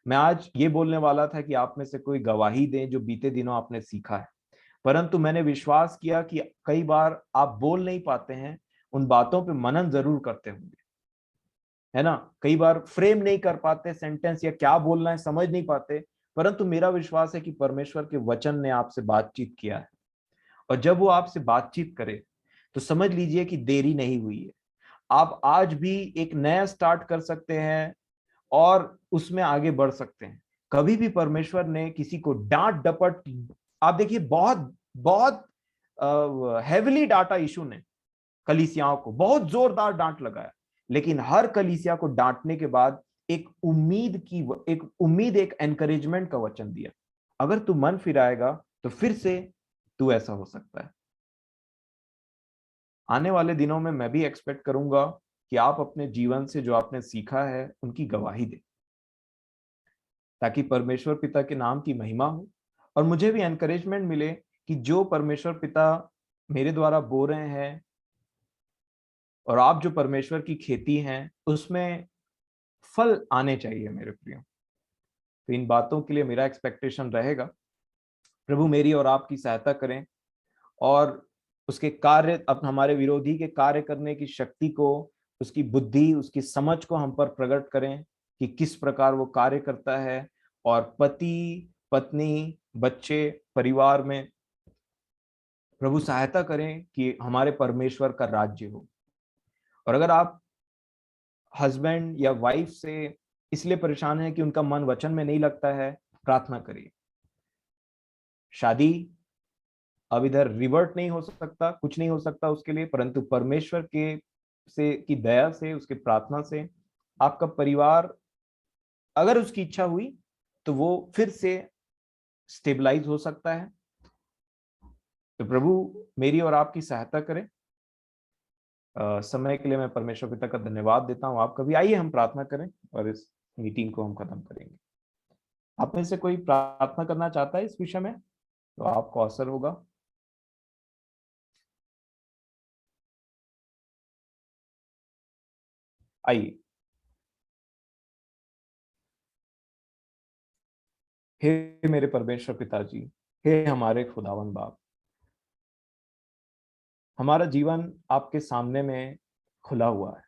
मैं आज ये बोलने वाला था कि आप में से कोई गवाही दें जो बीते दिनों आपने सीखा है, परंतु मैंने विश्वास किया कि कई बार आप बोल नहीं पाते हैं, उन बातों पे मनन जरूर करते होंगे, है ना? कई बार फ्रेम नहीं कर पाते सेंटेंस, या क्या बोलना है समझ नहीं पाते, परंतु मेरा विश्वास है कि परमेश्वर के वचन ने आपसे बातचीत किया है। और जब वो आपसे बातचीत करे तो समझ लीजिए कि देरी नहीं हुई है। आप आज भी एक नया स्टार्ट कर सकते हैं और उसमें आगे बढ़ सकते हैं। कभी भी परमेश्वर ने किसी को डांट डपट, आप देखिए बहुत बहुत हेविली डांटा यीशु ने कलीसियाओं को, बहुत जोरदार डांट लगाया, लेकिन हर कलीसिया को डांटने के बाद एक उम्मीद, एक एनकरेजमेंट का वचन दिया। अगर तू मन फिराएगा तो फिर से तू ऐसा हो सकता है। आने वाले दिनों में मैं भी एक्सपेक्ट करूंगा कि आप अपने जीवन से जो आपने सीखा है उनकी गवाही दें, ताकि परमेश्वर पिता के नाम की महिमा हो और मुझे भी एनकरेजमेंट मिले कि जो परमेश्वर पिता मेरे द्वारा बोल रहे हैं और आप जो परमेश्वर की खेती हैं उसमें फल आने चाहिए मेरे प्रियो। तो इन बातों के लिए मेरा एक्सपेक्टेशन रहेगा, प्रभु मेरी और आपकी सहायता करें और उसके कार्य, अब हमारे विरोधी के कार्य करने की शक्ति को, उसकी बुद्धि, उसकी समझ को हम पर प्रकट करें कि किस प्रकार वो कार्य करता है, और पति, पत्नी, बच्चे, परिवार में प्रभु सहायता करें कि हमारे परमेश्वर का राज्य हो। और अगर आप हस्बैंड या वाइफ से इसलिए परेशान है कि उनका मन वचन में नहीं लगता है, प्रार्थना करिए। शादी अब इधर रिवर्ट नहीं हो सकता, कुछ नहीं हो सकता उसके लिए, परंतु परमेश्वर के से की दया से, उसके प्रार्थना से आपका परिवार, अगर उसकी इच्छा हुई तो वो फिर से स्टेबलाइज हो सकता है। तो प्रभु मेरी और आपकी सहायता करें। समय के लिए मैं परमेश्वर पिता का धन्यवाद देता हूँ। आप कभी आइए हम प्रार्थना करें और इस मीटिंग को हम खत्म करेंगे। आप में से कोई प्रार्थना करना चाहता है इस विषय में तो आपको अवसर होगा। आइए। हे मेरे परमेश्वर पिताजी, हे हमारे खुदावन बाप, हमारा जीवन आपके सामने में खुला हुआ है।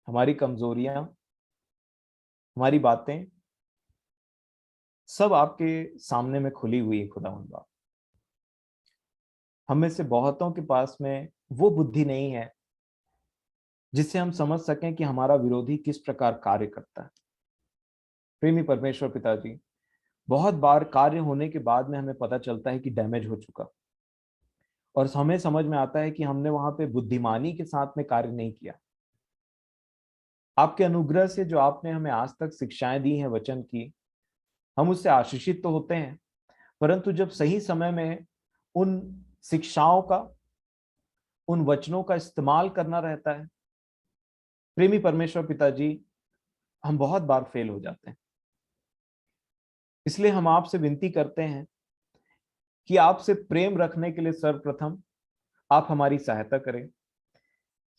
हमारी कमजोरियां, हमारी बातें सब आपके सामने में खुली हुई है खुदावन बाप। हम में से बहुतों के पास में वो बुद्धि नहीं है जिससे हम समझ सकें कि हमारा विरोधी किस प्रकार कार्य करता है। प्रेमी परमेश्वर पिताजी, बहुत बार कार्य होने के बाद में हमें पता चलता है कि डैमेज हो चुका, और हमें समझ में आता है कि हमने वहां पे बुद्धिमानी के साथ में कार्य नहीं किया। आपके अनुग्रह से जो आपने हमें आज तक शिक्षाएं दी हैं वचन की, हम उससे आशीषित तो होते हैं, परंतु जब सही समय में उन शिक्षाओं का, उन वचनों का इस्तेमाल करना रहता है, प्रेमी परमेश्वर पिताजी, हम बहुत बार फेल हो जाते हैं। इसलिए हम आपसे विनती करते हैं कि आपसे प्रेम रखने के लिए सर्वप्रथम आप हमारी सहायता करें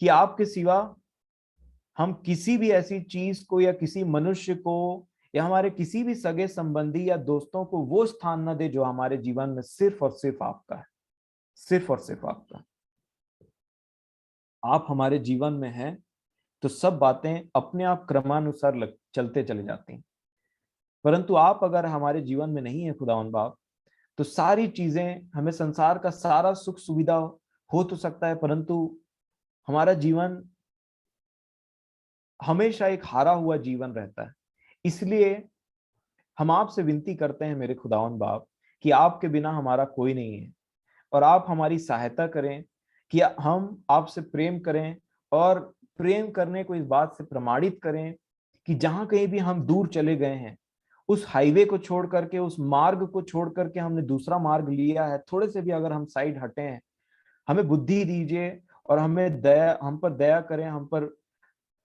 कि आपके सिवा हम किसी भी ऐसी चीज को या किसी मनुष्य को या हमारे किसी भी सगे संबंधी या दोस्तों को वो स्थान न दे जो हमारे जीवन में सिर्फ और सिर्फ आपका है, सिर्फ और सिर्फ आपका। आप हमारे जीवन में हैं तो सब बातें अपने आप क्रमानुसार चलते चले जाती हैं, परंतु आप अगर हमारे जीवन में नहीं है खुदावन बाप, तो सारी चीजें, हमें संसार का सारा सुख सुविधा हो तो सकता है, परंतु हमारा जीवन हमेशा एक हारा हुआ जीवन रहता है। इसलिए हम आपसे विनती करते हैं मेरे खुदावन बाप कि आपके बिना हमारा कोई नहीं है, और आप हमारी सहायता करें कि हम आपसे प्रेम करें, और प्रेम करने को इस बात से प्रमाणित करें कि जहां कहीं भी हम दूर चले गए हैं, उस हाईवे को छोड़ करके, उस मार्ग को छोड़ करके हमने दूसरा मार्ग लिया है, थोड़े से भी अगर हम साइड हटे हैं, हमें बुद्धि दीजिए और हमें दया, हम पर दया करें, हम पर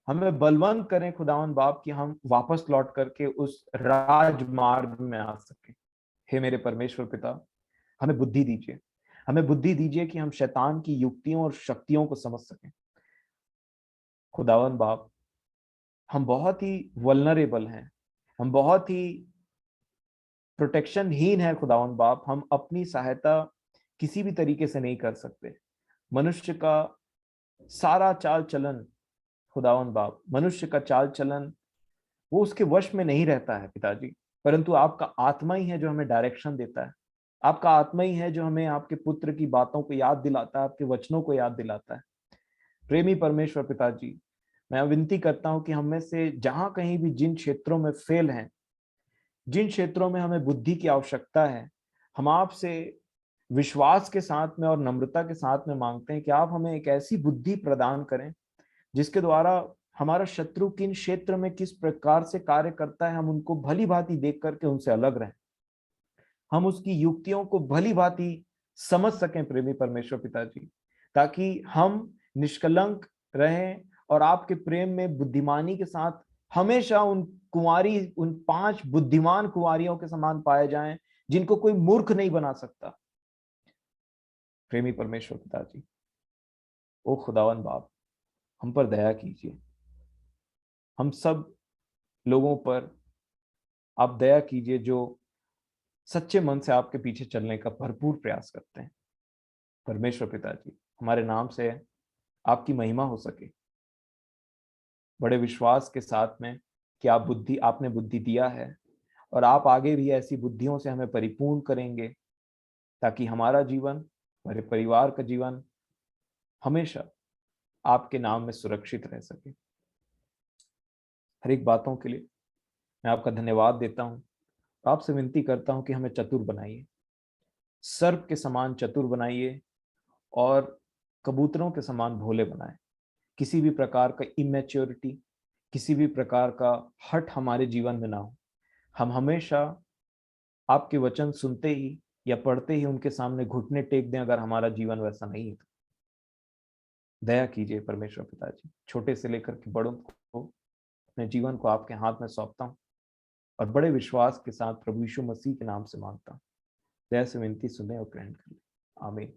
हमें बलवंत करें खुदावन बाप कि हम वापस लौट करके उस राजमार्ग में आ सके। हे मेरे परमेश्वर पिता, हमें बुद्धि दीजिए, हमें बुद्धि दीजिए कि हम शैतान की युक्तियों और शक्तियों को समझ सकें। खुदावन बाप, हम बहुत ही वल्नरेबल हैं, हम बहुत ही प्रोटेक्शनहीन है खुदावन बाप। हम अपनी सहायता किसी भी तरीके से नहीं कर सकते। मनुष्य का सारा चाल चलन, खुदावन बाप, मनुष्य का चाल चलन वो उसके वश में नहीं रहता है पिताजी, परंतु आपका आत्मा ही है जो हमें डायरेक्शन देता है। आपका आत्मा ही है जो हमें आपके पुत्र की बातों को याद दिलाता है, आपके वचनों को याद दिलाता है। प्रेमी परमेश्वर पिताजी, मैं विनती करता हूं कि हम में से जहां कहीं भी जिन क्षेत्रों में फेल हैं, जिन क्षेत्रों में हमें बुद्धि की आवश्यकता है, हम आपसे विश्वास के साथ में और नम्रता के साथ में मांगते हैं कि आप हमें एक ऐसी बुद्धि प्रदान करें जिसके द्वारा हमारा शत्रु किन क्षेत्र में किस प्रकार से कार्य करता है, हम उनको भली भांति देख करके उनसे अलग रहें, हम उसकी युक्तियों को भली भांति समझ सकें प्रेमी परमेश्वर पिताजी, ताकि हम निष्कलंक रहें और आपके प्रेम में बुद्धिमानी के साथ हमेशा उन कुंवारी, उन 5 बुद्धिमान कुंवारियों के समान पाए जाएं जिनको कोई मूर्ख नहीं बना सकता। प्रेमी परमेश्वर पिताजी, ओ खुदावन बाप, हम पर दया कीजिए। हम सब लोगों पर आप दया कीजिए जो सच्चे मन से आपके पीछे चलने का भरपूर प्रयास करते हैं। परमेश्वर पिताजी, हमारे नाम से आपकी महिमा हो सके, बड़े विश्वास के साथ में कि आपने बुद्धि दिया है और आप आगे भी ऐसी बुद्धियों से हमें परिपूर्ण करेंगे, ताकि हमारा जीवन, हमारे परिवार का जीवन हमेशा आपके नाम में सुरक्षित रह सके। हर एक बातों के लिए मैं आपका धन्यवाद देता हूँ। आपसे विनती करता हूँ कि हमें चतुर बनाइए, सर्प के समान चतुर बनाइए और कबूतरों के समान भोले बनाए। किसी भी प्रकार का इमेच्योरिटी, किसी भी प्रकार का हट हमारे जीवन में ना हो। हम हमेशा आपके वचन सुनते ही या पढ़ते ही उनके सामने घुटने टेक दें, अगर हमारा जीवन वैसा नहीं है तो। दया कीजिए परमेश्वर पिताजी, छोटे से लेकर के बड़ों को अपने जीवन को आपके हाथ में सौंपता हूँ और बड़े विश्वास के साथ प्रभु यीशु मसीह के नाम से मांगता हूँ। दया से विनती सुने और ग्रहण कर ले। आमीन।